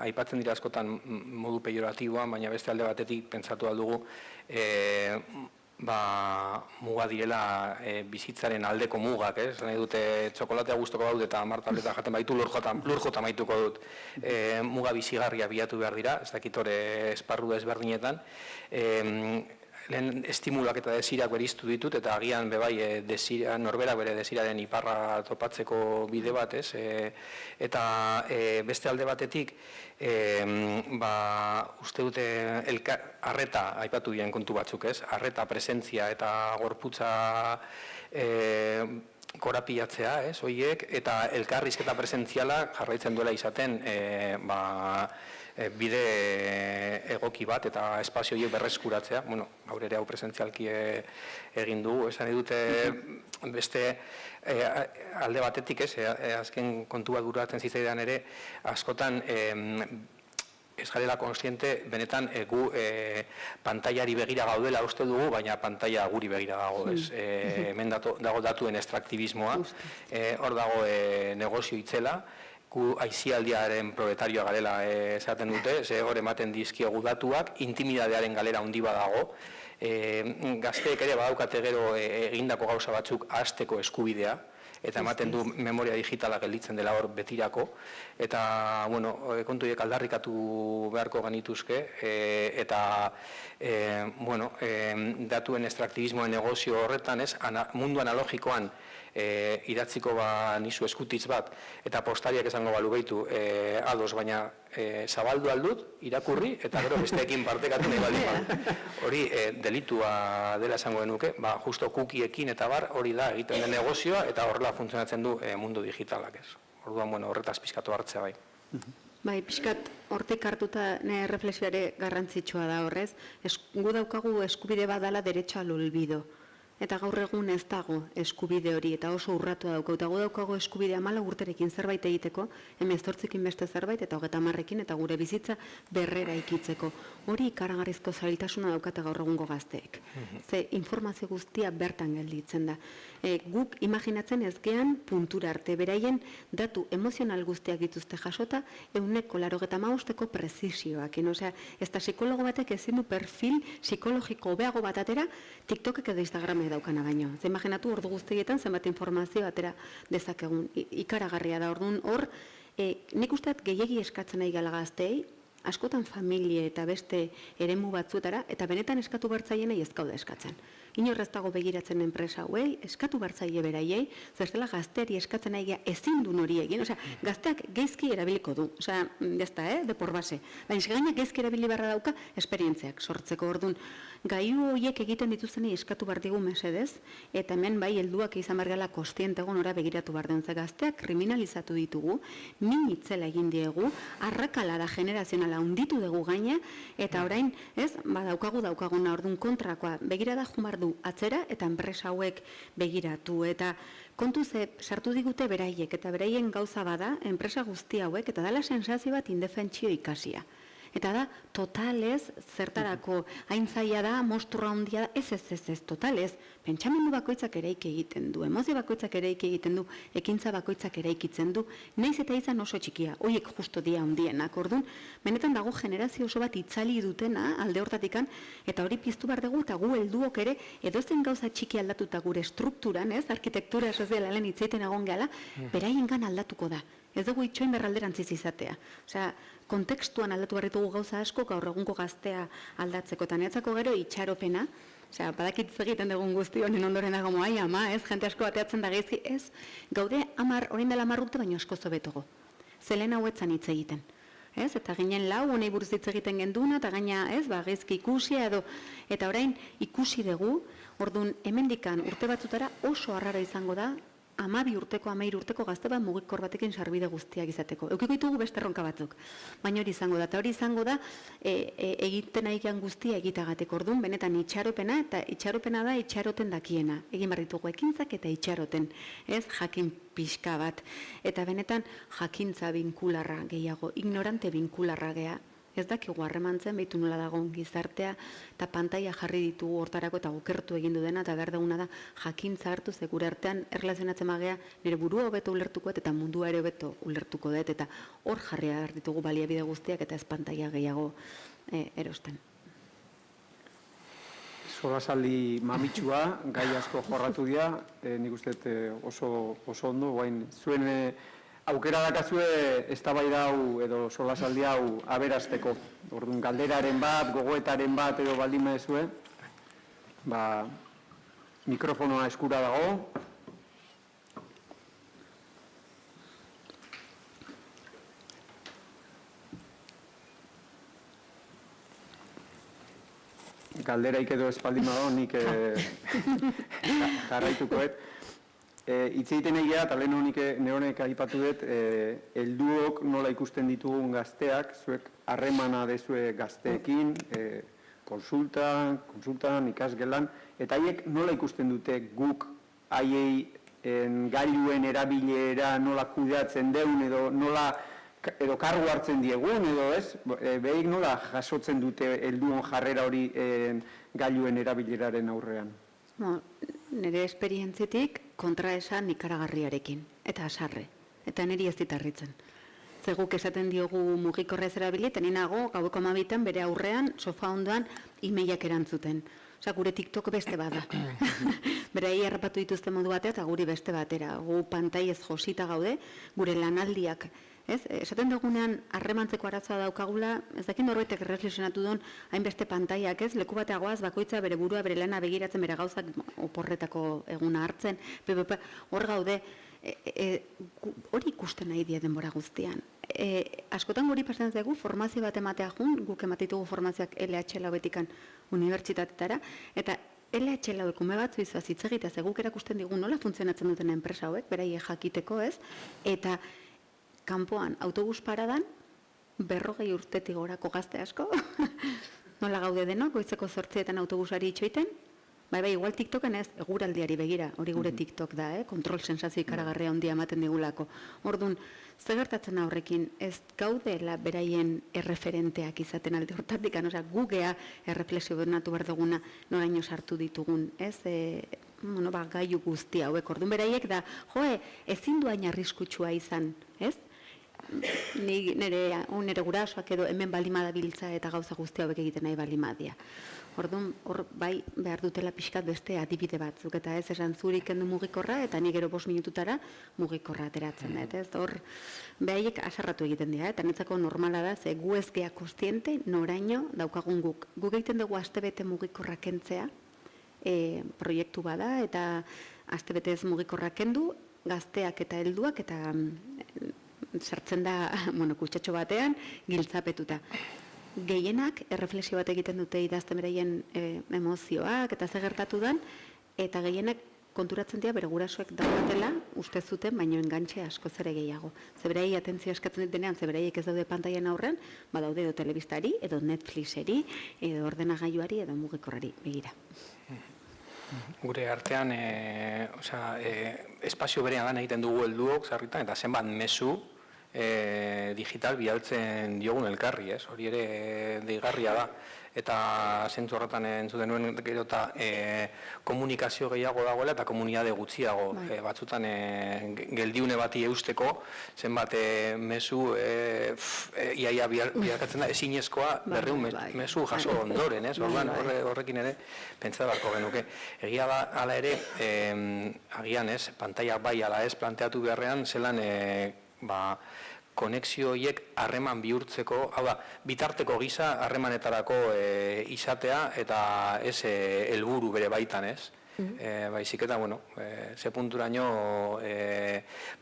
aipatzen dira askotan modu pejoratiboan, baina beste alde batetik pentsatu aldugu muga direla bizitzaren aldeko mugak, ez? Nahi dute txokolatea gustoko daude eta 10 tableta jaten baitu lur jota maituko dut. Muga bizigarria bilatu behar dira, ez dakit hori esparru ezberdinetan. Lehen estimulak eta desirak beriztu ditut, eta agian norberak bere desiraren iparra topatzeko bide bat, ez? Eta beste alde batetik, uste dute arreta, aipatu diren kontu batzuk, ez? Arreta, presentzia eta gorputza korapilatzea, ez? Horiek, eta elkarrizketa presentziala jarraitzen duela izaten, bide egoki bat eta espazio horiek berreskuratzea. Gaur ere hau presentzialki egin dugu, esan edute beste alde batetik, azken kontu bat guratzen zitzaidan ere, askotan ez garela konstiente, benetan gu pantailari begira gaudela uste dugu, baina pantaila guri begira dago, ez. Hemen dago datuen estraktibismoa, hor dago negozio itzela, gu aizialdiaren proletarioa garela esaten dute, ze hor ematen dizkiogu datuak, intimidadearen galera handi badago, gazteek ere badaukate gero egindako gauza batzuk hasteko eskubidea, eta ematen du memoria digitala gelditzen dela hor betirako, eta, kontu horiek aldarrikatu beharko genituzke, eta, datuen estraktibismoen negozio horretan, ez, mundu analogikoan idatziko nizu eskutitz bat, eta postariak esango balu behitu ados, baina zabaldu aldut, irakurri, eta gero besteekin partekatu nahi baldin. Hori delitua dela esango genuke, justo kukiekin eta bar, hori da egiten den negozioa, eta horrela funtzionatzen du mundu digitalak, ez. Orduan, horretaz pixkatu hartzea bai. Bai, pixkat hortik hartuta nire reflexioare garrantzitsua da horrez, gu daukagu eskubide bat dela derecho al olvido. Eta gaur egun ez dago eskubide hori, eta oso urratua daukagu eskubide 14 urterekin zerbait egiteko, 18ekin beste zerbait, eta 30ekin, eta gure bizitza berrera ikitzeko. Hori ikaragarrizko zailtasuna daukate gaur egungo gazteek. Ze informazio guztia bertan gelditzen da. Guk imaginatzen ez gean puntura arte, beraien datu emozional guztiak dituzte jasota, 195% prezisioak. Osea, ez da psikologo batek ezin du perfil psikologiko hobeago bat atera, TikTokek edo Instagramek daukana baino. Ze imaginatu ordu guztietan zenbat informazio atera dezakegun. Ikaragarria da orduan hor, nik usteat gehiegi eskatzen nahi gala gazteei, askotan familie eta beste eremu batzuetara, eta benetan eskatu bertzaienei ez gauda eskatzen. Inorrez dago begiratzen enpresa hauei, eskatu bertzaile beraiei, zertela gazteari eskatzen nahi ezin du hori egin. Osea, gazteak geizki erabiliko du. Osea, ez da, de por base. Baina gaina geizki erabili barra dauka esperientziak sortzeko orduan. Gaiu horiek egiten dituztenei eskatu behar digu mesedez, eta hemen bai helduak izan behar gala kostiente egon ora begiratu behar den. Gazteak kriminalizatu ditugu, min itzela egin diegu, arrakala da generazionala hunditu dugu gaina, eta orain, ez, daukaguna orduan kontrakoa, begirada jumar du atzera, eta enpresa hauek begiratu, eta kontu ze sartu digute beraiek, eta beraien gauza bada, enpresa guzti hauek, eta dala sensazio bat indefentsio ikasia. Eta da, totalez, zertarako hain zaila da, mosturra handia da, ez, totalez, pentsamendu bakoitzak eraiki egiten du, emozio bakoitzak eraiki egiten du, ekintza bakoitzak eraikitzen du, naiz eta izan oso txikia, horiek justo dia handienak, orduan, benetan dago generazio oso bat itzali dutena, alde hortatikan, eta hori piztu behar dugu, eta gu helduok ere, edozen gauza txiki aldatuta gure strukturan, ez, arkitektura sozialaren itzaiten egon gehala, beraiengan aldatuko da. Ez dugu itxoin berralderantziz izatea. Osea, kontekstuan aldatu barritugu gauza asko, gaur egungo gaztea aldatzeko, eta netzako gero itxaropena, osea, badakitz egiten dugun guzti honen ondoren dago moai, ama, ez, jente asko bateatzen da geizki, ez, gaude orain dela 10 urte baino asko zobetogo. Zelen hauetzan hitz egiten. ez? Eta ginen lau, honei buruz hitz egiten genduna, eta gaina, ez, gaizki ikusia edo, eta orain ikusi dugu, orduan hemendikan urte batzutara oso arrara izango da, 12 urteko, 13 urteko gazte bat mugikor batekin sarbide guztiak izateko. Eukiko ditugu beste erronka batzuk, baina hori izango da, eta hori izango da egiten nahian guztia egitagateko. Orduan, benetan itxaropena, eta itxaropena da itxaroten dakiena. Egin behar ditugu ekintzak eta itxaroten, ez, jakin pixka bat. Eta benetan jakintza binkularra gehiago, ignorante binkularra gea. Ez dakigu harremantzen, behitu nola dagoen gizartea, eta pantaila jarri ditugu hortarako eta okertu egin du dena, eta behar duguna da jakintza hartu, ze gure artean erlazionatzen magea, nire burua hobeto ulertuko eta mundua ere hobeto ulertuko dut, eta hor jarri behar ditugu baliabide guztiak eta ez pantaila gehiago erosten. Solasaldi mamitsua, gai asko jorratu dira, nik uste oso ondo, guain zuen aukera dakazue eztabaida hau edo solasaldi hau aberasteko. Orduan galderaren bat, gogoetaren bat edo baldin baduzue, mikrofonoa eskura dago. Galderaik edo espaldin badago, nik jarraitukoet. Hitz egiten egia, eta lehen honek aipatu dut, helduok nola ikusten ditugun gazteak, zuek harremana dezue gazteekin, konsultan, ikasgelan, eta haiek nola ikusten dute guk haiei gailuen erabilera nola kudeatzen deun, edo kargu hartzen diegun, edo ez, behik nola jasotzen dute helduon jarrera hori gailuen erabileraren aurrean. Nire esperientzitik kontraesan ikaragarriarekin, eta asarre, eta niri ez ditarritzen. Zeguk esaten diogu mugikorrez erabili, eta ninago gaueko 12 bere aurrean, sofa ondoan, e-mailak erantzuten. Osa, gure TikTok beste bada. Berai harrapatu dituzte modu batea, eta guri beste batera. Gu pantaiez josita gaude, gure lanaldiak, ez? Esaten dugunean harremantzeko arazoa daukagula, ez dakit norbaitek erreflexionatu duen hainbeste pantaiak, ez? Leku bateagoaz bakoitza bere burua, bere lana begiratzen, bere gauzak oporretako eguna hartzen, hor gaude, hori ikusten nahi die denbora guztian. Askotan guri pasatzen dugu formazio bat ematea jun, guk ematitugu formazioak LH Laubetikan unibertsitatetara, eta LH Laubek ume batzu izoaz hitz egitea, ze guk erakusten digu nola funtzionatzen duten enpresa hauek, beraiek jakiteko, ez? Eta kanpoan autobus paradan, 40 urtetik gorako gazte asko, nola gaude denok, goizeko 8etan autobusari itxoiten, bai, igual TikToken ez, eguraldiari begira, hori gure TikTok da, kontrol sensazio ikaragarria handia ematen digulako. Orduan, ze gertatzen horrekin, ez gaudela beraien erreferenteak izaten alde hortatik, gu gea erreflexio benatu behar duguna noraino sartu ditugun, ez, gaiu guztia hauek, orduan beraiek da, ezin duain arriskutsua izan, ez? Nire gurasoak edo hemen balimada biltza eta gauza guztia hauek egiten nahi balimadia. Orduan, hor bai behar dutela pixkat beste adibide batzuk, eta ez esan zurik kendu mugikorra, eta ni gero 5 minututara mugikorra ateratzen dut, ez? Hor, behaiek asarratu egiten dira, eta netzako normala da, ze gu ez gea kostiente noraino daukagun guk. Guk egiten dugu astebete mugikorra kentzea, proiektu bada, eta astebete ez mugikorra kendu, gazteak eta helduak, eta sartzen da, kutsatxo batean, giltzapetuta. Gehienak erreflexio bat egiten dute idazten beraien emozioak eta ze gertatu den, eta gehienak konturatzen dira bere gurasoek daugatela uste zuten, baino engantxe asko zere gehiago. Ze beraiei atentzio eskatzen denean, ze beraiek ez daude pantailan aurren, badaude edo telebistari, edo Netflixeri, edo ordenagailuari, edo mugikorrari begira. Gure artean, espazio berean lan egiten dugu helduok, sarritan, eta zenbat mezu digital bialtzen diogun elkarri, ez? Hori ere deigarria da. Eta zentzu horretan entzuten nuen gero eta komunikazio gehiago dagoela eta komunitate gutxiago. Batzutan geldiune bati eusteko, zenbat mezu iaia bialkatzen da, ezinezkoa 200 mezu jaso ondoren, ez? Horrekin ere, pentsa beharko genuke. Egia da, hala ere, agian ez, pantaiak bai ala ez planteatu beharrean, zelan konexio horiek harreman bihurtzeko, hau da, bitarteko gisa harremanetarako izatea eta ez helburu bere baitan, ez? Baizik eta, ze punturaino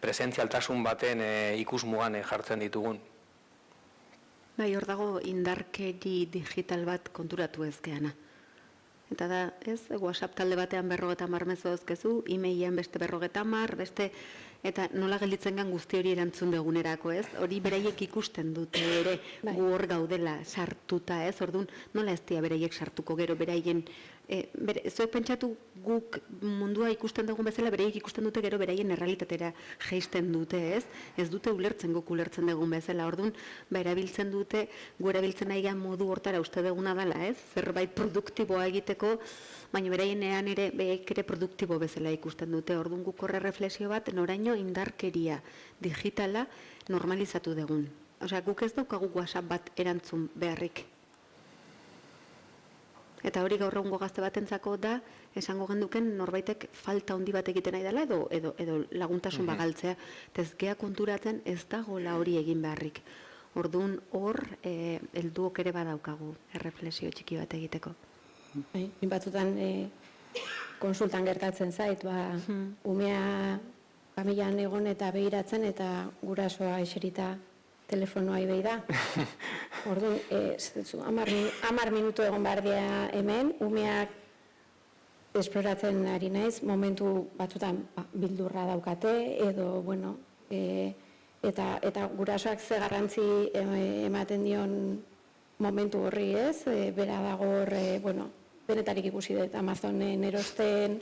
presentzialtasun baten ikusmugan jartzen ditugun. Bai, hor dago indarkeri digital bat konturatu ezkeana. Eta da, ez, WhatsApp talde batean 50 mezu dauzkezu, e-mailean beste 50, beste, eta nola gelditzen gan guzti hori erantzun degunerako, ez? Hori beraiek ikusten dute ere, gu hor gaudela sartuta, ez? Orduan, nola ez dira beraiek sartuko gero beraien, zuek pentsatu guk mundua ikusten dugun bezala, beraiek ikusten dute gero beraien errealitatera jeisten dute, ez? Ez dute ulertzen guk ulertzen dugun bezala, orduan, erabiltzen dute, gu erabiltzen nahi modu hortara uste duguna dela, ez? Zerbait produktiboa egiteko, baina beraienean ere behaik ere produktibo bezala ikusten dute. Orduan guk horre reflexio bat noraino indarkeria digitala normalizatu dugun. Osea, guk ez daukagu WhatsApp bat erantzun beharrik. Eta hori gaur egungo gazte batentzako da, esango genduken norbaitek falta handi bat egiten nahi dela edo laguntasun bagaltzea. Tezkea konturatzen ez dagoela hori egin beharrik. Orduan hor, helduok ere badaukagu erreflexio txiki bat egiteko. Batzutan konsultan gertatzen zait, umea familian egon eta behiratzen eta gurasoa eserita telefonoa ibei da. Orduan, 10 minutu egon behar dira hemen, umeak esploratzen ari naiz, momentu batzutan bildurra daukate, edo, bueno, eta gurasoak ze garrantzi ematen dion momentu horri ez, bera dago hor, bueno, denetarik ikusi dut Amazonen erosten,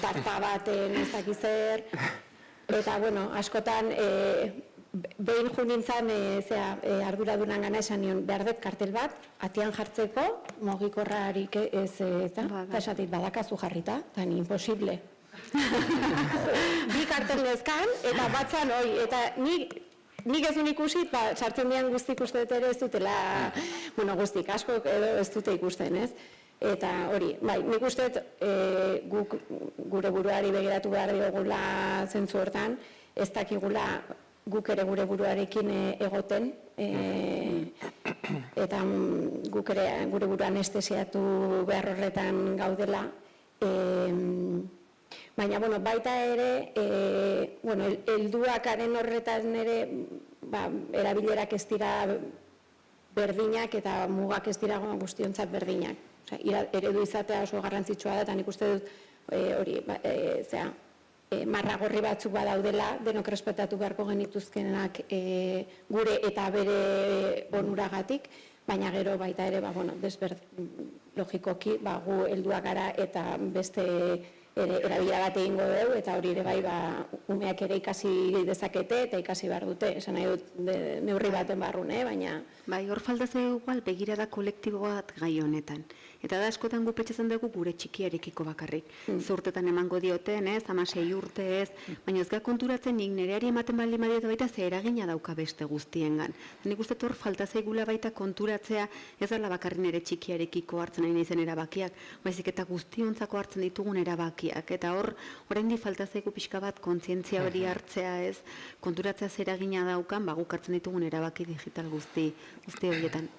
barta baten ez dakizer, eta, bueno, askotan, behin junintzan arduradunan gana esan nion, behar dut kartel bat, atian jartzeko, mugikorrarik ez, eta esatit badakazu jarrita, eta ni imposible. Bi kartel nezkan, eta batzan hoi, eta nik ez duen ikusi, sartzen dian guztik uste dut ere ez dutela, bueno, guztik asko edo ez dute ikusten, ez? Eta hori, bai, nik uste guk gure buruari begiratu behar diogula zentzu hortan, ez dakigula guk ere gure buruarekin egoten, eta guk ere gure burua anestesiatu behar horretan gaudela, baina, bueno, baita ere, bueno, helduakaren horretan ere, erabilerak ez dira berdinak eta mugak ez dira guztiontzat berdinak. Eredu izatea oso garrantzitsua da, eta nik uste dut hori, marragorri batzuk badaudela, denok respetatu beharko genituzkenak gure eta bere onuragatik, baina gero baita ere, logikoki, gu helduak gara eta beste erabila bat egingo dugu, eta hori ere bai, umeak ere ikasi dezakete eta ikasi behar dute, esan nahi dut neurri baten barrun, baina... Bai, hor faltaz igual begirada kolektibo bat gai honetan. Eta da askotan gu petxatzen dugu gure txikiarekiko bakarrik. Zurtetan emango dioten, 16 urte ez, baina ez ga konturatzen nik nereari ematen baldin badieta baita ze eragina dauka beste guztiengan. Nik uste hor faltaz egula baita konturatzea ez dela bakarri nere txikiarekiko hartzen nahi naizen erabakiak, baizik eta guztiontzako hartzen ditugun erabakiak. Eta hor, oraindik faltaz egu pixka bat kontzientzia hori hartzea ez, konturatzea ze eragina daukan, guk hartzen ditugun erabaki digital guzti horietan.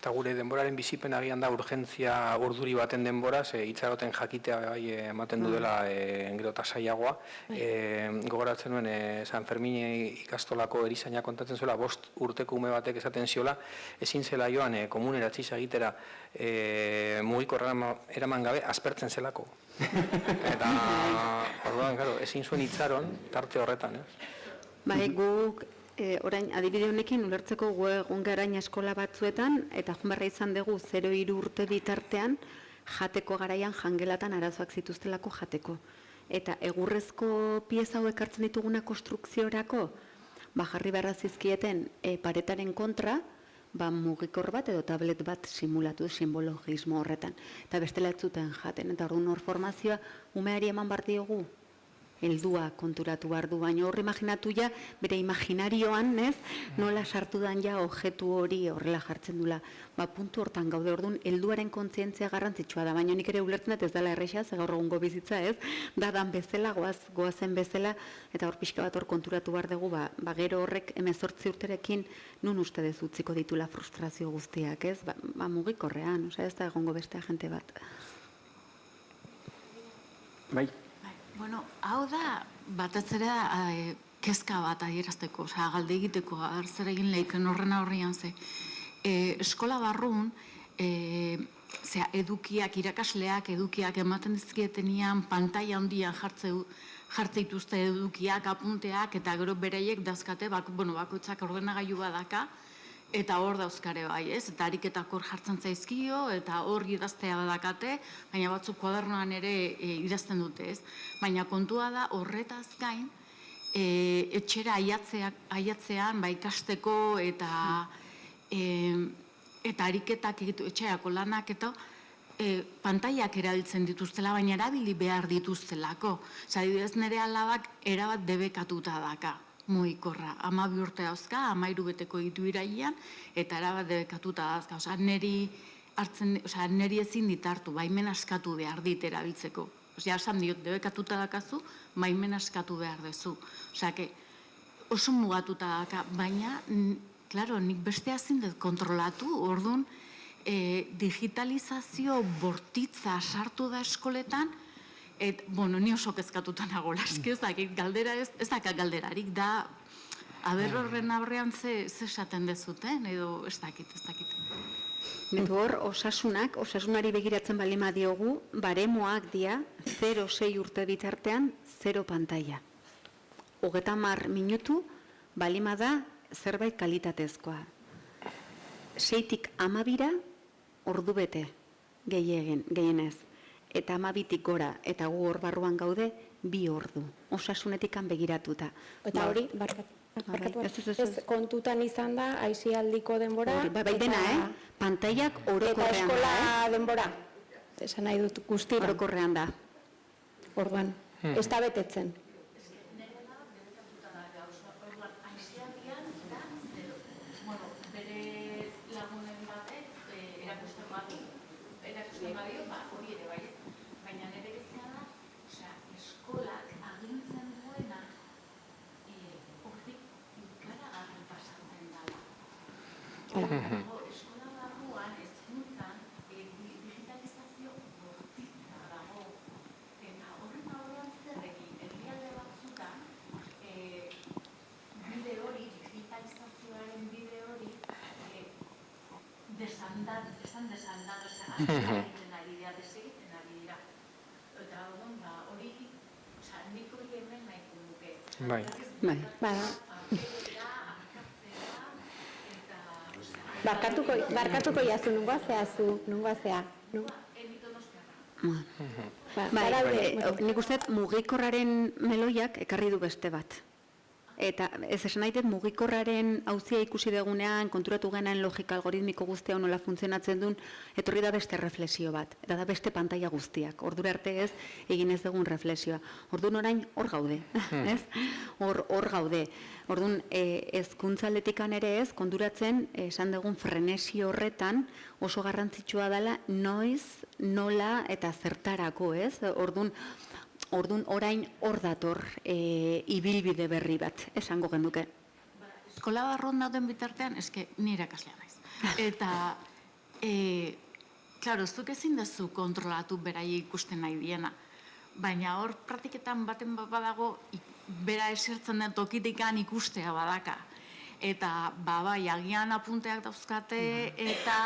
Eta gure denboraren bizipen agian da urgentzia urduri baten denbora, itxaroten jakitea bai ematen du dela gero eta zailagoa. Gogoratzen nuen San Fermin ikastolako erizaina kontatzen zuela, 5 urteko ume batek esaten ziola, ezin zela joan komunera txiz egitera mugikorra eraman gabe aspertzen zelako. Eta orduan, ezin zuen itxaron tarte horretan. Bai, guk orain adibide honekin ulertzeko gu egon garain eskola batzuetan eta joan berra izan dugu 0-3 urte bitartean jateko garaian jangelatan arazoak zituztelako jateko. Eta egurrezko pieza hauek hartzen dituguna konstrukziorako jarri beharra zizkieten paretaren kontra mugikor bat edo tablet bat simulatu simbologismo horretan. Eta bestela ez zuten jaten. Eta orduan hor formazioa umeari eman behar diogu heldua konturatu behar du, baina hor imaginatu ja, bere imaginarioan, nola sartu dan ja objektu hori horrela jartzen dula. Puntu hortan gaude, orduan, helduaren kontzientzia garrantzitsua da, baina nik ere ulertzen ez dela erresa, ze gaur egungo bizitza ez, dan bezala, goazen bezala, eta hor pixka bat hor konturatu behar dugu, gero horrek 18 urterekin nun uste dez utziko ditula frustrazio guztiak, ez? Mugikorrean, ez da egongo beste agente bat. Bai. Bueno, hau da, batez ere kezka bat adierazteko, galde egiteko, zer egin leiken horren aurrian ze. eskola barrun, edukiak, irakasleak edukiak ematen dizkietenean pantaila handian jartze dituzte edukiak, apunteak, eta gero bereiek dauzkate, bakoitzak ordenagailu badaka, eta hor dauzkare bai, ez? Eta ariketak hor jartzen zaizkio, eta hor idaztea badakate, baina batzuk kuadernoan ere idazten dute, ez? Baina kontua da horretaz gain, etxera aiatzean, ikasteko eta ariketak etxeako lanak eta pantaiak erabiltzen dituztela, baina erabili behar dituztelako. Adibidez, nire alabak erabat debekatuta daka, mugikorra. 12 urte dauzka, 13 beteko ditu irailean, eta erabat debekatuta dauzka. Niri ezin ditartu, baimen askatu behar dit erabiltzeko. Esan diot, debekatuta dakazu, baimen askatu behar duzu. Oso mugatuta daka, baina, klaro, nik bestea ezin dut kontrolatu, orduan, digitalizazio bortitza sartu da eskoletan, ni oso kezkatuta nagoela, ez dakit galdera ez dakit galderarik, da, horren aurrean ze esaten dezuten, edo ez dakit. Metu hor, osasunari begiratzen balima diogu, baremoak dia, 0-6 urte bitartean, 0 pantaila. 30 minutu, balima da, zerbait kalitatezkoa. 6tik 12ra, ordu bete, gehienez. Eta 12tik gora, eta gu hor barruan gaude, 2 ordu. Osasunetikan begiratuta. Eta hori, ez kontutan izan da, aisialdiko denbora. Bai dena, pantailak orokorrean da. Eta eskola denbora. Esan nahi dut guztira. Orokorrean da. Orduan, ez da betetzen. Eskola barruan hezkuntzan digitalizazio bortitza dago, eta horren aurrean zer egin, herrialde batzutan bide hori, digitalizazioaren bide hori desegiten ari dira. Eta hori, nik hori hemen nahiko nuke. Barkatuko jazu, nungoa zea. Nik uste mugikorraren meloiak ekarri du beste bat. Eta ez esan nahi dut mugikorraren auzia ikusi dugunean, konturatu genuen logika algoritmiko guztia nola funtzionatzen duen, etorri da beste reflexio bat, eta da beste pantaila guztiak. Ordura arte ez, egin ez dugun reflexioa. Orduan orain hor gaude, ez? Hor gaude. Orduan, hezkuntzaletikan ere ez, konturatzen, esan dugun frenesi horretan, oso garrantzitsua dela noiz, nola eta zertarako, ez? Orduan, orain hor dator ibilbide berri bat, esango genuke. Eskola barruan dauden bitartean, eske nire ikaslea naiz. Eta, klaro, zuk ezin dezu kontrolatu berai ikusten nahi diena. Baina hor praktiketan baten badago, bera esertzen den tokitikan ikustea badaka. Eta, bai, agian apunteak dauzkate eta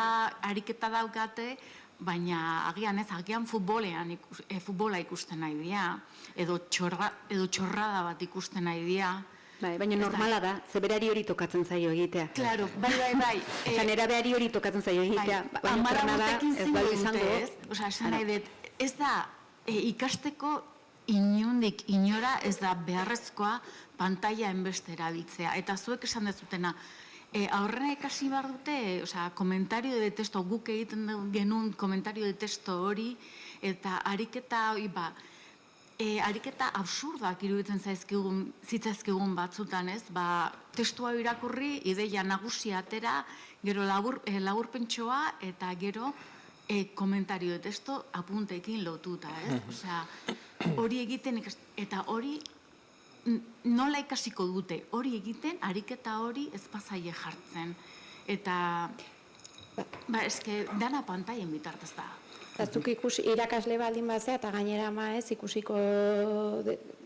ariketa daukate, baina agian futbola ikusten nahi dira, edo txorrada bat ikusten nahi dira. Baina normala da, zeberari hori tokatzen zaio egitea. Claro, bai. Nerabeari hori tokatzen zaio egitea. Amara urtekin zin dute, esan nahi dut, ez da ikasteko inondik inora ez da beharrezkoa pantaila enbeste erabiltzea. Eta zuek esan dezutena, aurrena ikasi behar dute, komentario de testo, guk egiten genuen komentario de testo hori, eta ariketa absurdak iruditzen zitzaizkigun batzutan, ez? Testua irakurri, ideia nagusia atera, gero laburpentsoa, eta gero komentario de testo apunteekin lotuta, ez? Hori egiten, eta hori nola ikasiko dute, hori egiten, ariketa hori ez pasaie jartzen. Eta, eske, dana pantaien bitartez da. Zuk irakasle baldin bazea, eta gainera ez ikusiko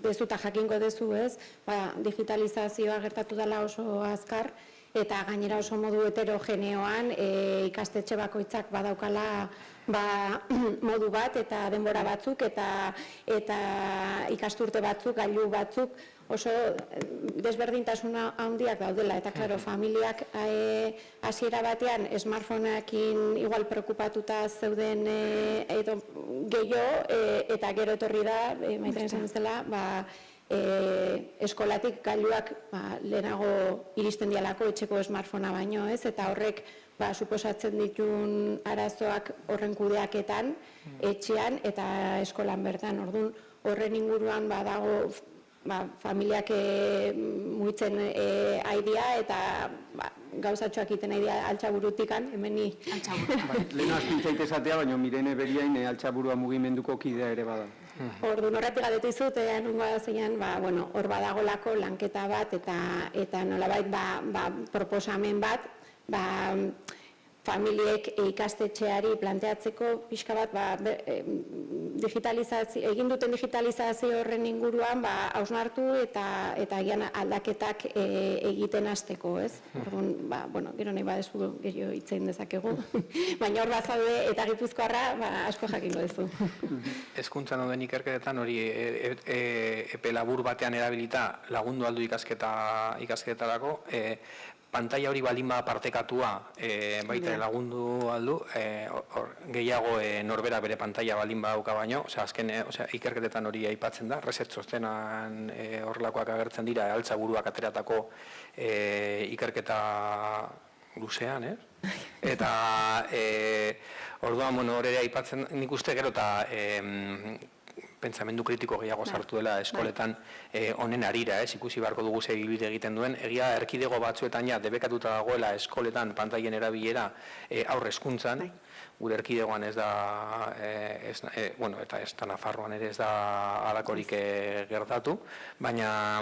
dezu eta jakingo dezu ez, digitalizazioa gertatu dela oso azkar, eta gainera oso modu heterogeneoan ikastetxe bakoitzak badaukala modu bat eta denbora batzuk eta ikasturte batzuk, gailu batzuk oso desberdintasuna handiak daudela eta claro, familiak hasiera batean smartphoneekin igual preokupatuta zeuden edo gehiago eta gero etorri da Maiten esan bezala, eskolatik gailuak lehenago iristen dialako etxeko smartphonea baino, ez? Eta horrek suposatzen ditun arazoak horren kudeaketan, etxean eta eskolan bertan. Orduan, horren inguruan badago familiak mugitzen aidia eta gauzatxoak iten aidia altxaburutikan, hemeni. Lehen azpintzait esatea, baina Mirene Beriain altxaburua mugimenduko kidea ere bada. Orduan, horretik galdetu izut, nungoa zeinan, hor badagolako lanketa bat eta nolabait proposamen bat, familiek ikastetxeari planteatzeko pixka bat egin duten digitalizazio horren inguruan hausnartu eta agian aldaketak egiten hasteko, ez? Orduan, gero nahi badezu gehiago hitzein dezakegu, baina hor bazaude eta Gipuzkoarra asko jakingo duzu. Hezkuntzan dauden ikerketetan hori epe labur batean erabilita lagundu aldu ikasketarako, pantalla hori baldin bada partekatua baita lagundu aldu, gehiago norbera bere pantalla baldin badauka baino, ikerketetan hori aipatzen da, reset txostenan horrelakoak agertzen dira, altzaburuak ateratako ikerketa luzean, eta orduan hor ere aipatzen nik uste gero eta pentsamendu kritiko gehiago sartu dela eskoletan honen arira, ikusi beharko dugu ze ibilbide egiten duen. Egia erkidego batzuetan ja debekatuta dagoela eskoletan pantailen erabilera aurre hezkuntzan, gure erkidegoan ez da, eta ez da Nafarroan ere ez da halakorik gertatu, baina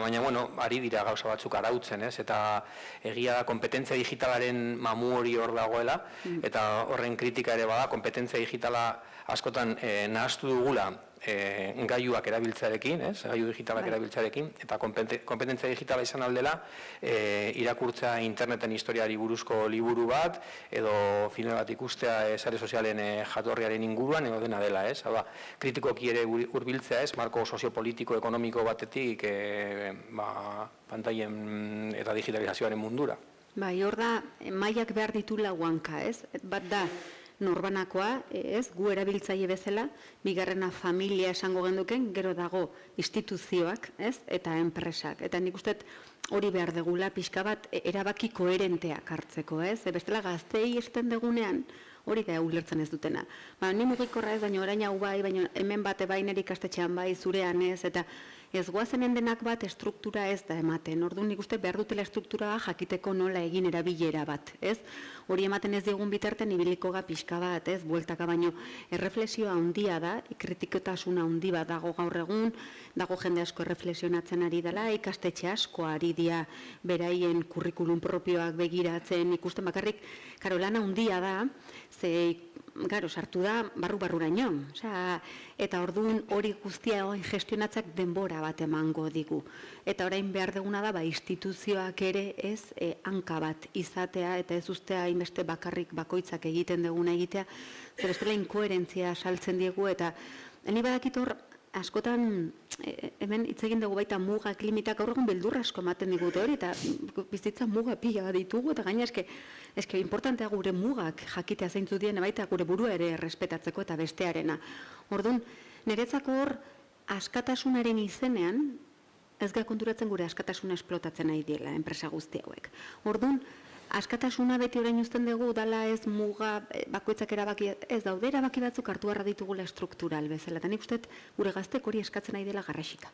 ari dira gauza batzuk arautzen, eta egia da kompetentzia digitalaren mamu hori hor dagoela, eta horren kritika ere bada, kompetentzia digitala askotan nahaztu dugula gaiuak erabiltzarekin, gaiu digitalak erabiltzarekin, eta kompetentzia digitala izan aldela irakurtza interneten historiari buruzko liburu bat, edo filme bat ikustea sare sozialen jatorriaren inguruan, edo dena dela, kritikoki ere hurbiltzea, marko soziopolitiko, ekonomiko batetik pantailen eta digitalizazioaren mundura. Bai, hor da, mailak behar ditula guanka, bat da, norbanakoa, gu erabiltzaile bezala, bigarrena familia esango genduken, gero dago instituzioak, eta enpresak. Eta nik uste hori behar degula pixka bat erabaki koherenteak hartzeko, bestela gaztei esten degunean, hori da ulertzen ez dutena. Ni mugikorra ez, baina orain hau bai, baina hemen bate bai nire ikastetxean bai, zurean ez, eta ez goazenen denak bat estruktura ez da ematen. Orduan nik uste behar dutela estruktura jakiteko nola egin erabilera bat, hori ematen ez digun bitarten ibiliko ga pixka bat, bueltaka baino erreflexioa handia da, kritikotasuna handi bat dago gaur egun, dago jende asko erreflexionatzen ari dela, ikastetxe asko ari dia beraien kurrikulum propioak begiratzen, ikusten bakarrik, lana handia da, sartu da barru-barruraino. Eta orduan hori guztia gestionatzak denbora bat emango digu. Eta orain behar duguna da, instituzioak ere ez hanka bat izatea, eta ez ustea inbeste bakarrik bakoitzak egiten duguna egitea, zer bestela inkoherentzia saltzen diegu, eta ni badakit hor, askotan, hemen hitz egin dugu baita mugak, limitak, gaur egun beldurra asko ematen digute hori, eta bizitza muga pila ditugu, eta gaina eske importantea gure mugak jakitea zeintzu dien, baita gure burua ere errespetatzeko eta bestearena. Orduan, niretzako hor, askatasunaren izenean, ez ga konturatzen gure askatasuna esplotatzen nahi diela, enpresa guzti hauek. Orduan, askatasuna beti orain uzten dugu, dala ez muga bakoitzak erabaki, ez daude erabaki batzuk hartu harra ditugula estruktural bezala. Eta nik uste gure gaztek hori eskatzen nahi dela garrasika.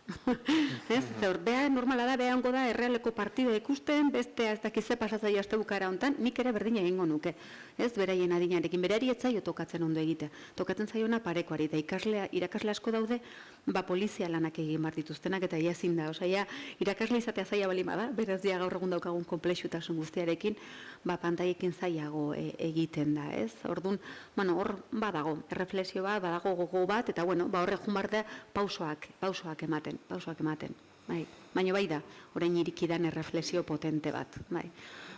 Zer, beha normala da, beha ongo da errealeko partida ikusten, beste ez dakize pasatzaio aste bukara hontan, nik ere berdina egingo nuke. Ez, beraien adinarekin, berari etzaio tokatzen ondo egitea. Tokatzen zaiona parekoari, eta irakasle asko daude, polizia lanak egin bar dituztenak, eta ia zin da, irakasle izatea zaila balima da, beraz dia gaur egun daukagun konplexutasun guztiarekin, pantaiekin zailago egiten da, ez? Orduan, hor badago, erreflexio bat, badago gogo bat, eta horre jun bar da pausoak ematen. Baina bai da, orain irikidan erreflexio potente bat.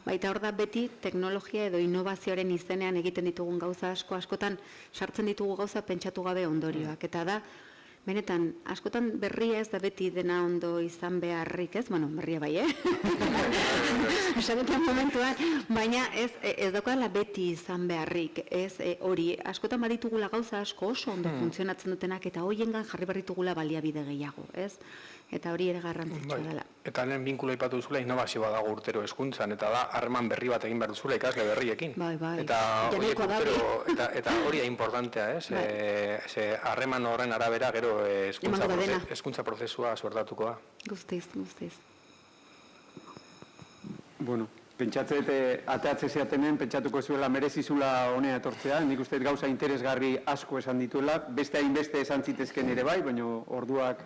Baita hor da beti teknologia edo innovazioaren izenean egiten ditugun gauza askotan sartzen ditugu gauza pentsatu gabe ondorioak. Eta da, benetan, askotan berria ez da beti dena ondo izan beharrik, ez? Bueno, berria bai, esatetan momentuan, baina ez daukadala beti izan beharrik, ez? Hori, askotan baditugula gauza asko oso ondo funtzionatzen dutenak eta hoiengan jarri berritugula baliabide gehiago, ez? Eta hori ere garrantzitsua dela. Eta lehen binkulo ipatu duzula innovazio bat dago urtero hezkuntzan, eta da harreman berri bat egin behar duzula ikasle berriekin. Bai. Eta hori da importantea, ez? Harreman horren arabera gero hezkuntza prozesua suertatuko da. Guztiz. Bueno, pentsatzet ateatze zeatenen, pentsatuko zuela merezizula honea etortzea, nik uste gauza interesgarri asko esan dituela, beste hainbeste esan zitezken ere bai, baina orduak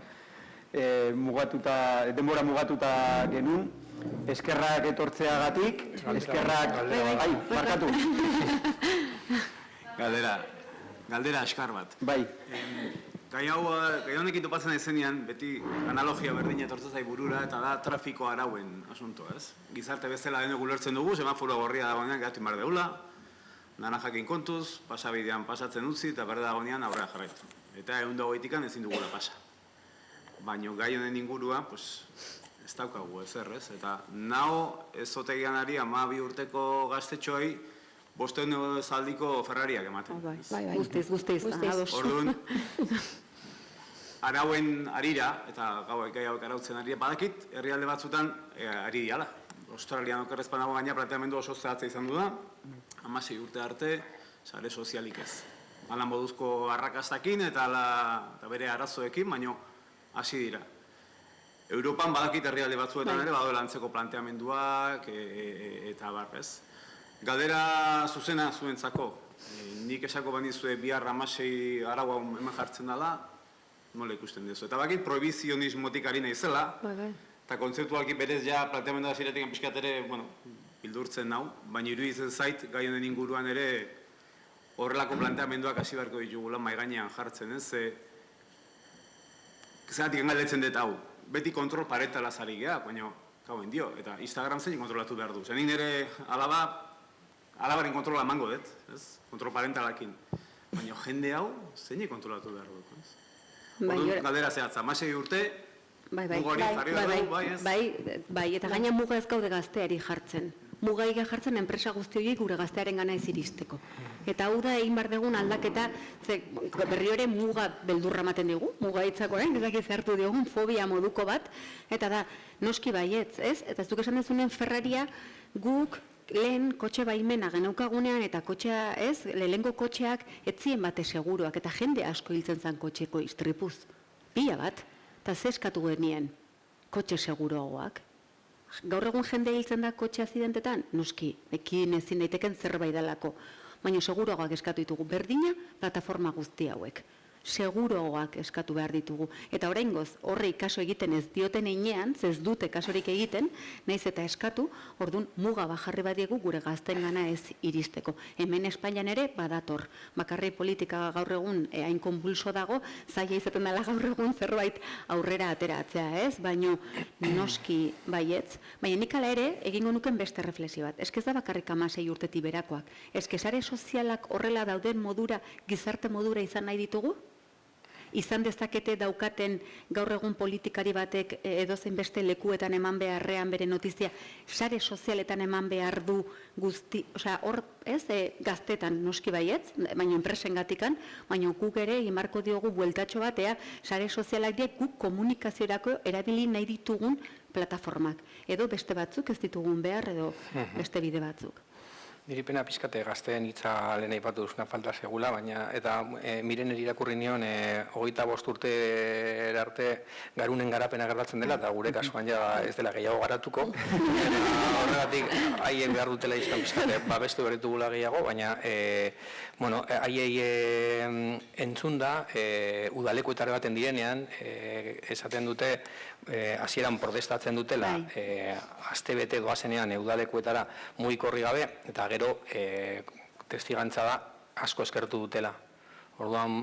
denbora mugatuta genuen, eskerrak etortzeagatik, eskerrak, bai, markatu. Galdera askar bat. Bai. Gai honekin topatzen ezenean, beti analogia berdina etortzen zai burura, eta da trafiko arauen asunto, ez? Gizarte bezala denok ulertzen dugu, semaforo gorria dagoenean gehatu inbar deula, naranjakin kontuz, pasabidean pasatzen utzi, eta berde dagoenean aurrera jarraitu. Eta 120an ezin dugula pasa. Baina gai honen ingurua, ez daukagu ezer, ez? Eta naho ezotegian ari 12 urteko gaztetxoei 500 zaldiko Ferrariak ematen. Bai, guztiz. Orduan, arauen arira, eta gai hauek arautzen arira, badakit, herrialde batzutan ari diala. Australian okerrezpan dago gaina planteamendu oso zehatza izan du da, 16 urte arte, sare sozialik ez. Alan moduzko arrakastakin eta bere arazoekin, baino hasi dira. Europan badakit herrialde batzuetan ere, badoela antzeko planteamenduak eta barrez. Galdera zuzena zuentzako, nik esako bandizue bihar 16 araua hemen jartzen dela, nola ikusten duzu. Eta bakit prohibizionismotik ari naizela, eta kontzeptualki berez ja planteamendua ziretik pixkat ere, bildurtzen nau, baina iruditzen zait, gai honen inguruan ere horrelako planteamenduak hasi beharko ditugula mahai gainean jartzen, ez? Zeratik engaldetzen dut hau, beti kontrol paretala zari geha, baina kauen dio, eta Instagram zein kontrolatu behar du. Zenin ere alabaren kontrola emango dut, kontrol parentalakin. Baina jende hau zein kontrolatu behar du. Galdera zehatza, 16 urte, mugari jarri behar du, bai ez? Bai, eta gaina muga ez gaude gazteari jartzen. Muga egia jartzen enpresa guzti horiek gure gaztearen gana ez iristeko. Eta hau da egin behar dugun aldaketa, berri hori muga beldurra ematen digu, muga hitzakoen, ezak zertu diogun fobia moduko bat, eta da, noski baietz, ez? Eta ez duk esan dezunen Ferraria guk lehen kotxe baimena genaukagunean eta kotxea, ez? Lehengo kotxeak etzien bate seguruak, eta jende asko hiltzen zen kotxeko istripuz. Pila bat, eta zeskatu genien kotxe seguruagoak. Gaur egun jende hiltzen da kotxe azidentetan, noski, ekin ezin daiteken zerbait dalako. Baina seguruagoak eskatu ditugu, berdina plataforma guzti hauek. Seguruagoak eskatu behar ditugu. Eta oraingoz, horrei kaso egiten ez dioten einean, ez dute kasorik egiten, naiz eta eskatu, orduan muga bajarri badiegu gure gazten gana ez iristeko. Hemen Espainian ere badator. Bakarri politika gaur egun hain konbulso dago, zaila izaten dela gaur egun zerbait aurrera ateratzea, ez? Baina noski baietz. Baina nik ala ere, egingo nuken beste reflexio bat. Ez da bakarrik 16 urtetik berakoak. Ez sare sozialak horrela dauden modura, gizarte modura izan nahi ditugu? Izan dezakete daukaten gaur egun politikari batek edozein beste lekuetan eman beharrean bere notizia, sare sozialetan eman behar du guzti, osea, hor, ez, gaztetan noski baietz, baina enpresen gatikan, baina guk ere imarko diogu bueltatxo batea, sare sozialak diak guk komunikaziorako erabili nahi ditugun plataformak. Edo beste batzuk ez ditugun behar, edo beste bide batzuk. Niri pena pizkate gazteen hitza lehen aipatu duzuna falta segula, baina eta Mirener irakurri nion 25 urte arte garunen garapena gertatzen dela, eta gure kasuan ja ez dela gehiago garatuko. Horregatik haien behar dutela izan pizkate, babestu beretugula gehiago, baina haiei entzun da, udalekuetara baten direnean, esaten dute, hasieran protestatzen dutela, astebete doazenean udalekuetara mugikorri gabe, eta gero testigantza da asko eskertu dutela. Orduan,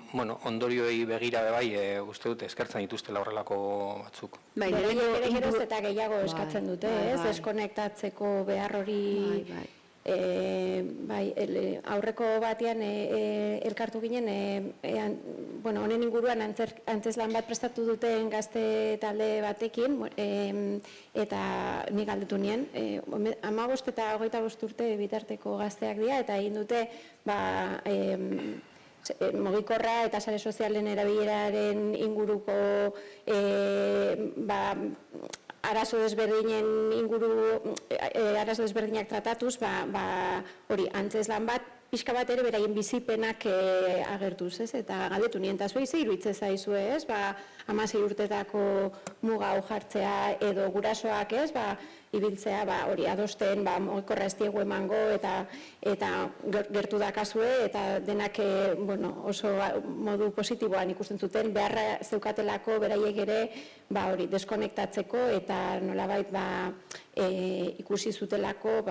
ondorioei begira bai, uste dut eskertzen dituztela horrelako batzuk. Beraiek geroz eta gehiago eskatzen dute, ez? Deskonektatzeko behar hori... aurreko batean elkartu ginen, honen inguruan antzeslan bat prestatu duten gazte talde batekin, eta nik galdetu nien, 15 eta 25 urte bitarteko gazteak dira, eta egin dute, mugikorra eta sare sozialen erabileraren inguruko arazo desberdinak tratatuz, hori antzeslan bat, pixka bat ere beraien bizipenak agertuz, ez? Eta galdetu nien, eta zuei ze iruditzen zaizue, ez? 16 urtetako muga hau jartzea edo gurasoak, ez? Ibiltzea, hori adosten, mugikorra ez diegu emango, eta gertu dakazue, eta denak oso modu positiboan ikusten zuten, beharra zeukatelako beraiek ere, hori, deskonektatzeko, eta nolabait, ikusi zutelako,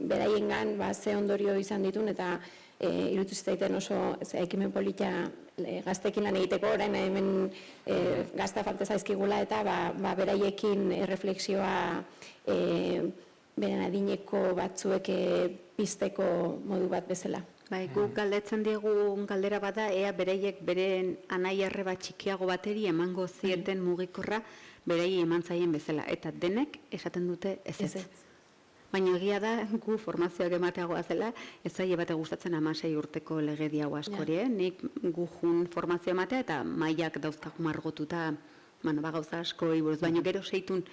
beraiengan, ze ondorio izan ditun, eta iruditu zitzaiten oso ekimen polita gazteekin lan egiteko, orain hemen gazta falta zaizkigula, eta beraiekin erreflexioa beren adineko batzuek pizteko modu bat bezala. Guk galdetzen diegu galdera bada, ea beraiek beren anai arreba txikiago bateri emango zieten mugikorra beraiei eman zaien bezala. Eta denek esaten dute ez. Baina egia da, gu formazioak emateagoa zela, ez zaie bate gustatzen 16 urteko legedi hau askori, nik gu jun formazio ematea eta mailak dauzkak margotuta, gauza asko iburuz, baina gero seitun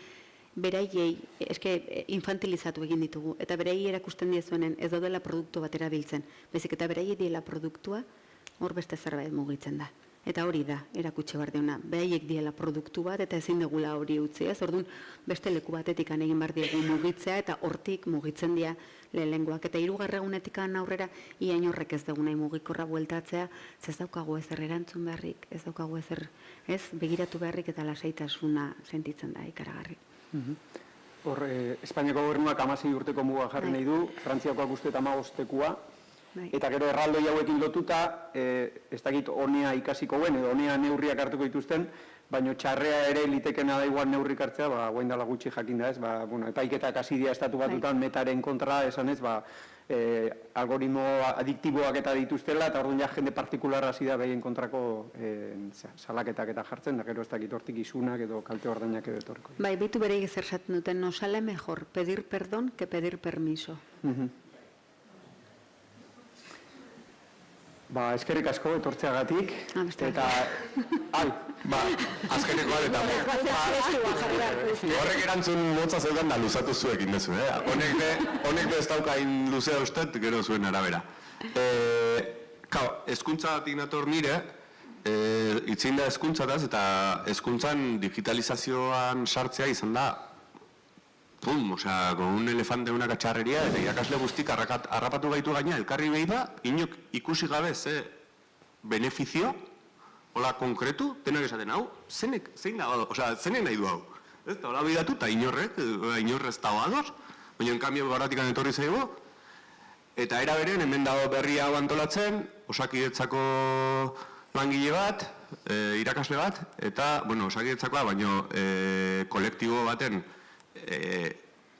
beraiei, eske infantilizatu egin ditugu, eta beraiei erakusten diezuenen ez daudela produktu bat erabiltzen, bezik eta beraiei diela produktua, hor beste zerbait mugitzen da. Eta hori da, erakutsi behar deuna, behaiek diela produktu bat eta ezin degula hori utzi, ez? Orduan, beste leku batetik egin behar diegu mugitzea eta hortik mugitzen dira lehengoak. Eta 3. egunetik aurrera, ia inorrek ez dugu nahi mugikorra bueltatzea, ez daukagu ezer erantzun beharrik, ez daukagu ezer, ez, begiratu beharrik eta lasaitasuna sentitzen da ikaragarri. Hor, Espainiako gobernuak 16 urteko muga jarri nahi du, Frantziakoak uste 15-tekoa, eta gero erraldoi hauekin lotuta, ez dakit honea ikasiko guen, edo honea neurriak hartuko dituzten, baina txarrea ere litekena da igual neurrik hartzea, guain dala gutxi jakin da ez, epaiketak hasi dira estatu batutan metaren kontra, esan ez, algoritmo adiktiboak eta dituztela, eta orduan ja jende partikularra hasi da behien kontrako salaketak eta jartzen, da gero ez dakit hortik isunak edo kalte ordainak edo etorriko. Bitu bereik zer esaten duten, no sale mejor pedir perdón que pedir permiso. Eskerrik asko etortzeagatik, eta... azkeneko bat eta... Horrek erantzun motza zeukan da luzatu zuekin dezu, honek ez daukain luzea ustet, gero zuen arabera. Hezkuntzatik nator nire, itzein da hezkuntzataz, eta hezkuntzan digitalizazioan sartzea izan da, con un elefante una cacharrería, eta irakasle guztik harrapatu gaitu gaina, elkarri behi da, inok ikusi gabe ze benefizio, hola konkretu, denak esaten hau, zein nahi du hau. Ez da, hola bidatu, eta inorrez da ados, baina enkamio baratikan etorri zaigo, eta era beren, hemen dago berria hau antolatzen, Osakidetzako langile bat, irakasle bat, eta, Osakidetzakoa, baino kolektibo baten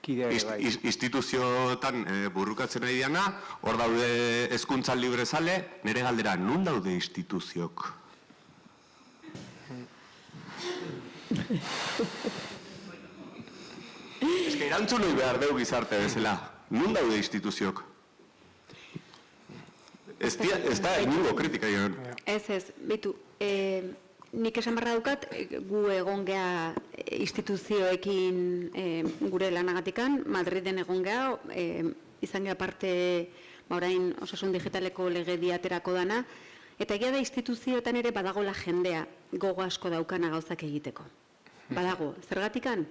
instituzioetan burrukatzen nahi diana, hor daude hezkuntzan librezale, nire galdera, nun daude instituziok? Ez que erantzun hori behar deu gizarte bezala, nun daude instituziok? Ez da, inungo kritika joan. Ez, bitu, nik esan barra dukat, gu egon geha instituzioekin gure lanagatikan, Madriden egon geha, izan geha parte, orain osasun digitaleko legedia aterako dana, eta egia da instituzioetan ere badagola jendea gogo asko daukana gauzak egiteko. Badago, zergatikan,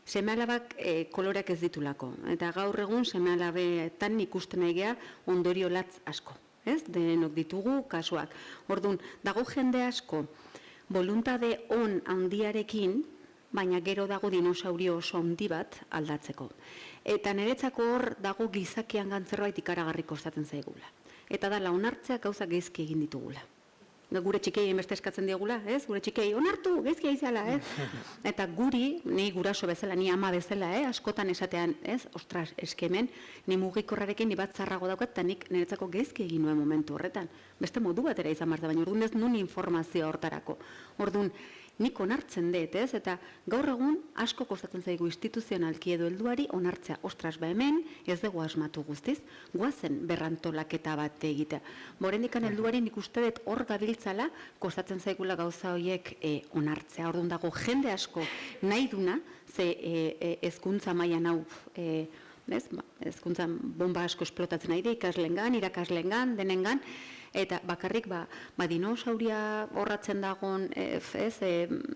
seme-alabak koloreak ez ditulako, eta gaur egun seme-alabetan ikusten egea ondorio latz asko. Denok ditugu kasuak. Orduan, dago jende asko, voluntade on handiarekin, baina gero dago dinosaurio oso handi bat aldatzeko. Eta niretzako hor dago gizakian gantzerbait ikaragarri kostatzen zaigula. eta da onartzea gauza gaizki egin ditugula. Gure txikei beste eskatzen diegula, ez? Gure txikei onartu, gaizki aizala, ez? Eta guri, ni guraso bezala, ni ama bezala, askotan esatean, ez? Ostras, eskemen, ni mugikorrarekin ni bat zarrago daukat, eta nik niretzako gaizki egin nuen momentu horretan. Beste modu batera izan marta, baina orduan ez nun informazioa hortarako. Orduan, nik onartzen dut, ez? Eta gaur egun asko kostatzen zaigu instituzionalki edo helduari onartzea. Ostras, hemen ez dugu asmatu guztiz, goazen berrantolaketa bat egitea. Oraindikan helduari nik uste dut hor gabiltzala kostatzen zaigula gauza horiek onartzea. Orduan dago jende asko nahi duna, ze hezkuntza mailan hau hezkuntza bomba asko esplotatzen nahi da ikasleengan, irakasleengan, denengan, eta bakarrik dinosauria horratzen dagoen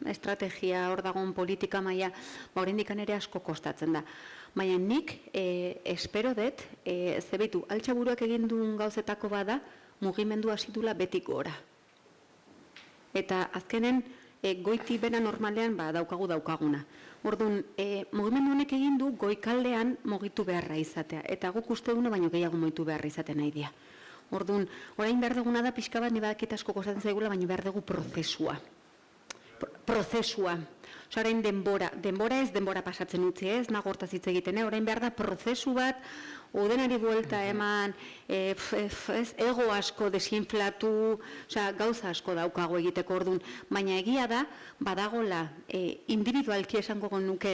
estrategia hor dagoen politika maila oraindikan ere asko kostatzen da. Baina nik espero dut, zebitu, altxaburuak egin duen gauzetako bada, mugimendu hasitula betik gora. Eta azkenen goiti bera normalean daukaguna. Orduan, mugimendu honek egin du goikaldean mugitu beharra izatea. Eta guk uste duna baino gehiago mugitu beharra izatea nahi dira. Orduan, orain behar duguna da, pixka bat, ni badakit asko kostatzen zaigula, baina behar dugu prozesua. Orain denbora ez denbora pasatzen utzi, ez nago hortaz hitz egiten, orain behar da prozesu bat, udenari buelta eman, ego asko desinflatu, gauza asko daukago egiteko orduan, baina egia da, badagola, individualki esango nuke,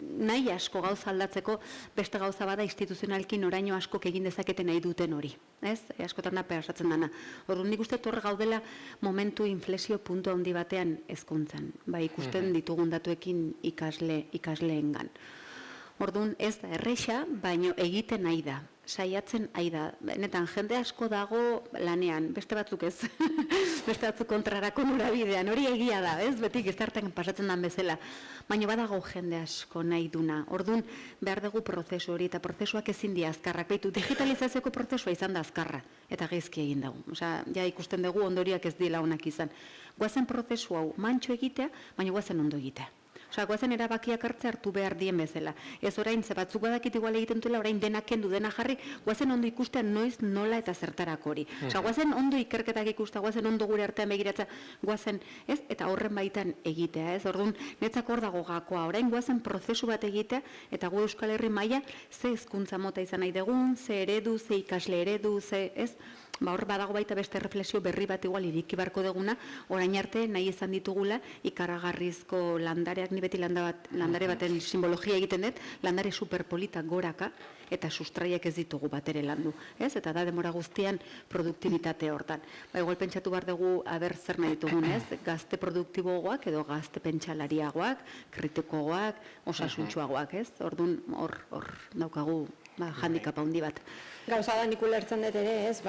nahi asko gauza aldatzeko, beste gauza bada instituzionalki noraino asko egin dezaketen nahi duten hori, askotan da pasatzen dana. Orduan nik uste torre gaudela momentu inflexio puntu handi batean hezkuntzan, ikusten ditugun datuekin ikasleengan. Orduan ez da erreixa, baino egiten nahi da, saiatzen nahi da. Benetan, jende asko dago lanean, beste batzuk ez, beste batzuk kontrarako norabidean, hori egia da, ez? Beti gizartean pasatzen den bezala. Baina badago jende asko nahi duna. Orduan, behar dugu prozesu hori, eta prozesuak ezin dira azkarrak. Baitu, digitalizazioko prozesua izan da azkarra, eta gaizki egin dugu. Osea, ja ikusten dugu ondoriak ez dira onak izan. Goazen prozesu hau mantxo egitea, baina goazen ondo egitea. Osa, goazen erabakiak hartzea hartu behar dien bezala. Ez orain, ze batzuk badakit igual egiten duela, orain denak kendu, dena jarri, goazen ondo ikustean noiz, nola eta zertarako hori. Osa, goazen ondo ikerketak ikustea, goazen ondo gure artean begiratza, goazen, ez, eta horren baitan egitea, ez, orduan, netzak hor dago gakoa, orain goazen prozesu bat egitea, eta gu Euskal Herri maila, ze hezkuntza mota izan nahi dugun, ze eredu, ze ikasle eredu, ze, ez, hor badago baita beste reflexio berri bat igual iriki barko deguna, orain arte nahi izan ditugula ikaragarrizko landareak, ni beti landare baten simbologia egiten dut, landare superpolitak goraka, eta sustraiak ez ditugu bat ere landu, ez? Eta da demora guztian produktibitate hortan. Igual pentsatu behar dugu aber zer nahi ditugun, ez? Gazte produktiboagoak edo gazte pentsalariagoak, kritikoagoak, osasuntsuagoak, ez? Orduan hor daukagu handikapa handi bat. Gauza da nik ulertzen dut ere, ez,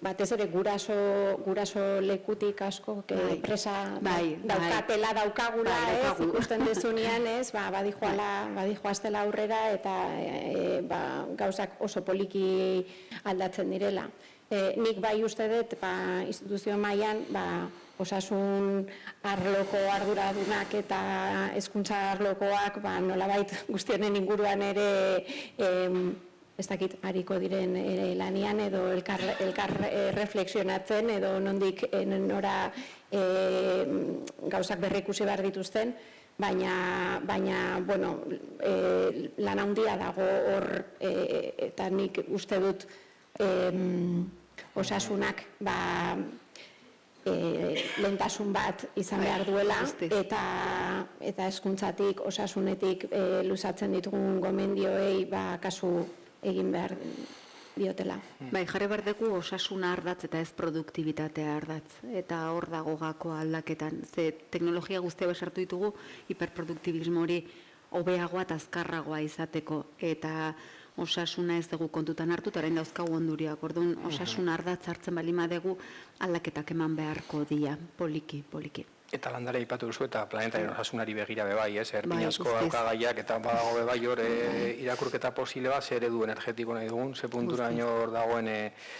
batez ere guraso lekutik asko, presa daukatela, daukagula, ez, ikusten dezunean, ez, badijoaztela aurrera eta gauzak oso poliki aldatzen direla. Nik bai uste dut, instituzio mailan, osasun arloko arduradunak eta hezkuntza arlokoak nolabait guztionen inguruan ere ez dakit hariko diren ere lanian edo elkar reflexionatzen edo nondik nora gauzak berrikusi behar dituzten, baina bueno, lan handia dago hor eta nik uste dut osasunak lehentasun bat izan behar duela eta hezkuntzatik, osasunetik luzatzen ditugun gomendioei kasu egin behar diotela. Bai, jarri behar dugu osasuna ardatz eta ez produktibitatea ardatz. Eta hor dago gakoa aldaketan. Ze teknologia guztia besartu ditugu hiperproduktibismo hori hobeagoa eta azkarragoa izateko. Eta osasuna ez dugu kontutan hartu, eta orain dauzkagu onduriak. Orduan, osasuna ardatz hartzen balima dugu aldaketak eman beharko dira, poliki. Eta landare aipatu duzu eta planetaren osasunari begira bebai, ez? Erpin asko daukagaiak eta badago bebai hor irakurketa posible bat, ze eredu energetiko nahi dugun, ze punturaino hor dagoen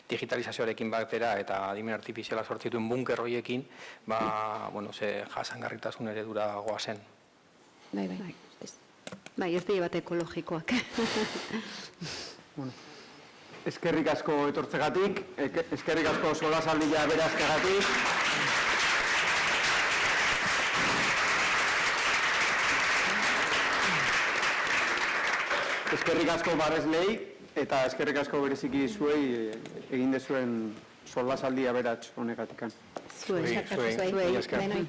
digitalizazioarekin batera eta adimen artifiziala sortzituen bunker horiekin, ze jasangarritasun eredura goazen. Bai, ez dira bat ekologikoak. eskerrik asko etortzegatik, eskerrik asko solasaldia beraztegatik. Eskerrik asko bareslei eta eskerrik asko bereziki zuei egin dezuen solasaldia aberats honegatikan. Zuei, denoi.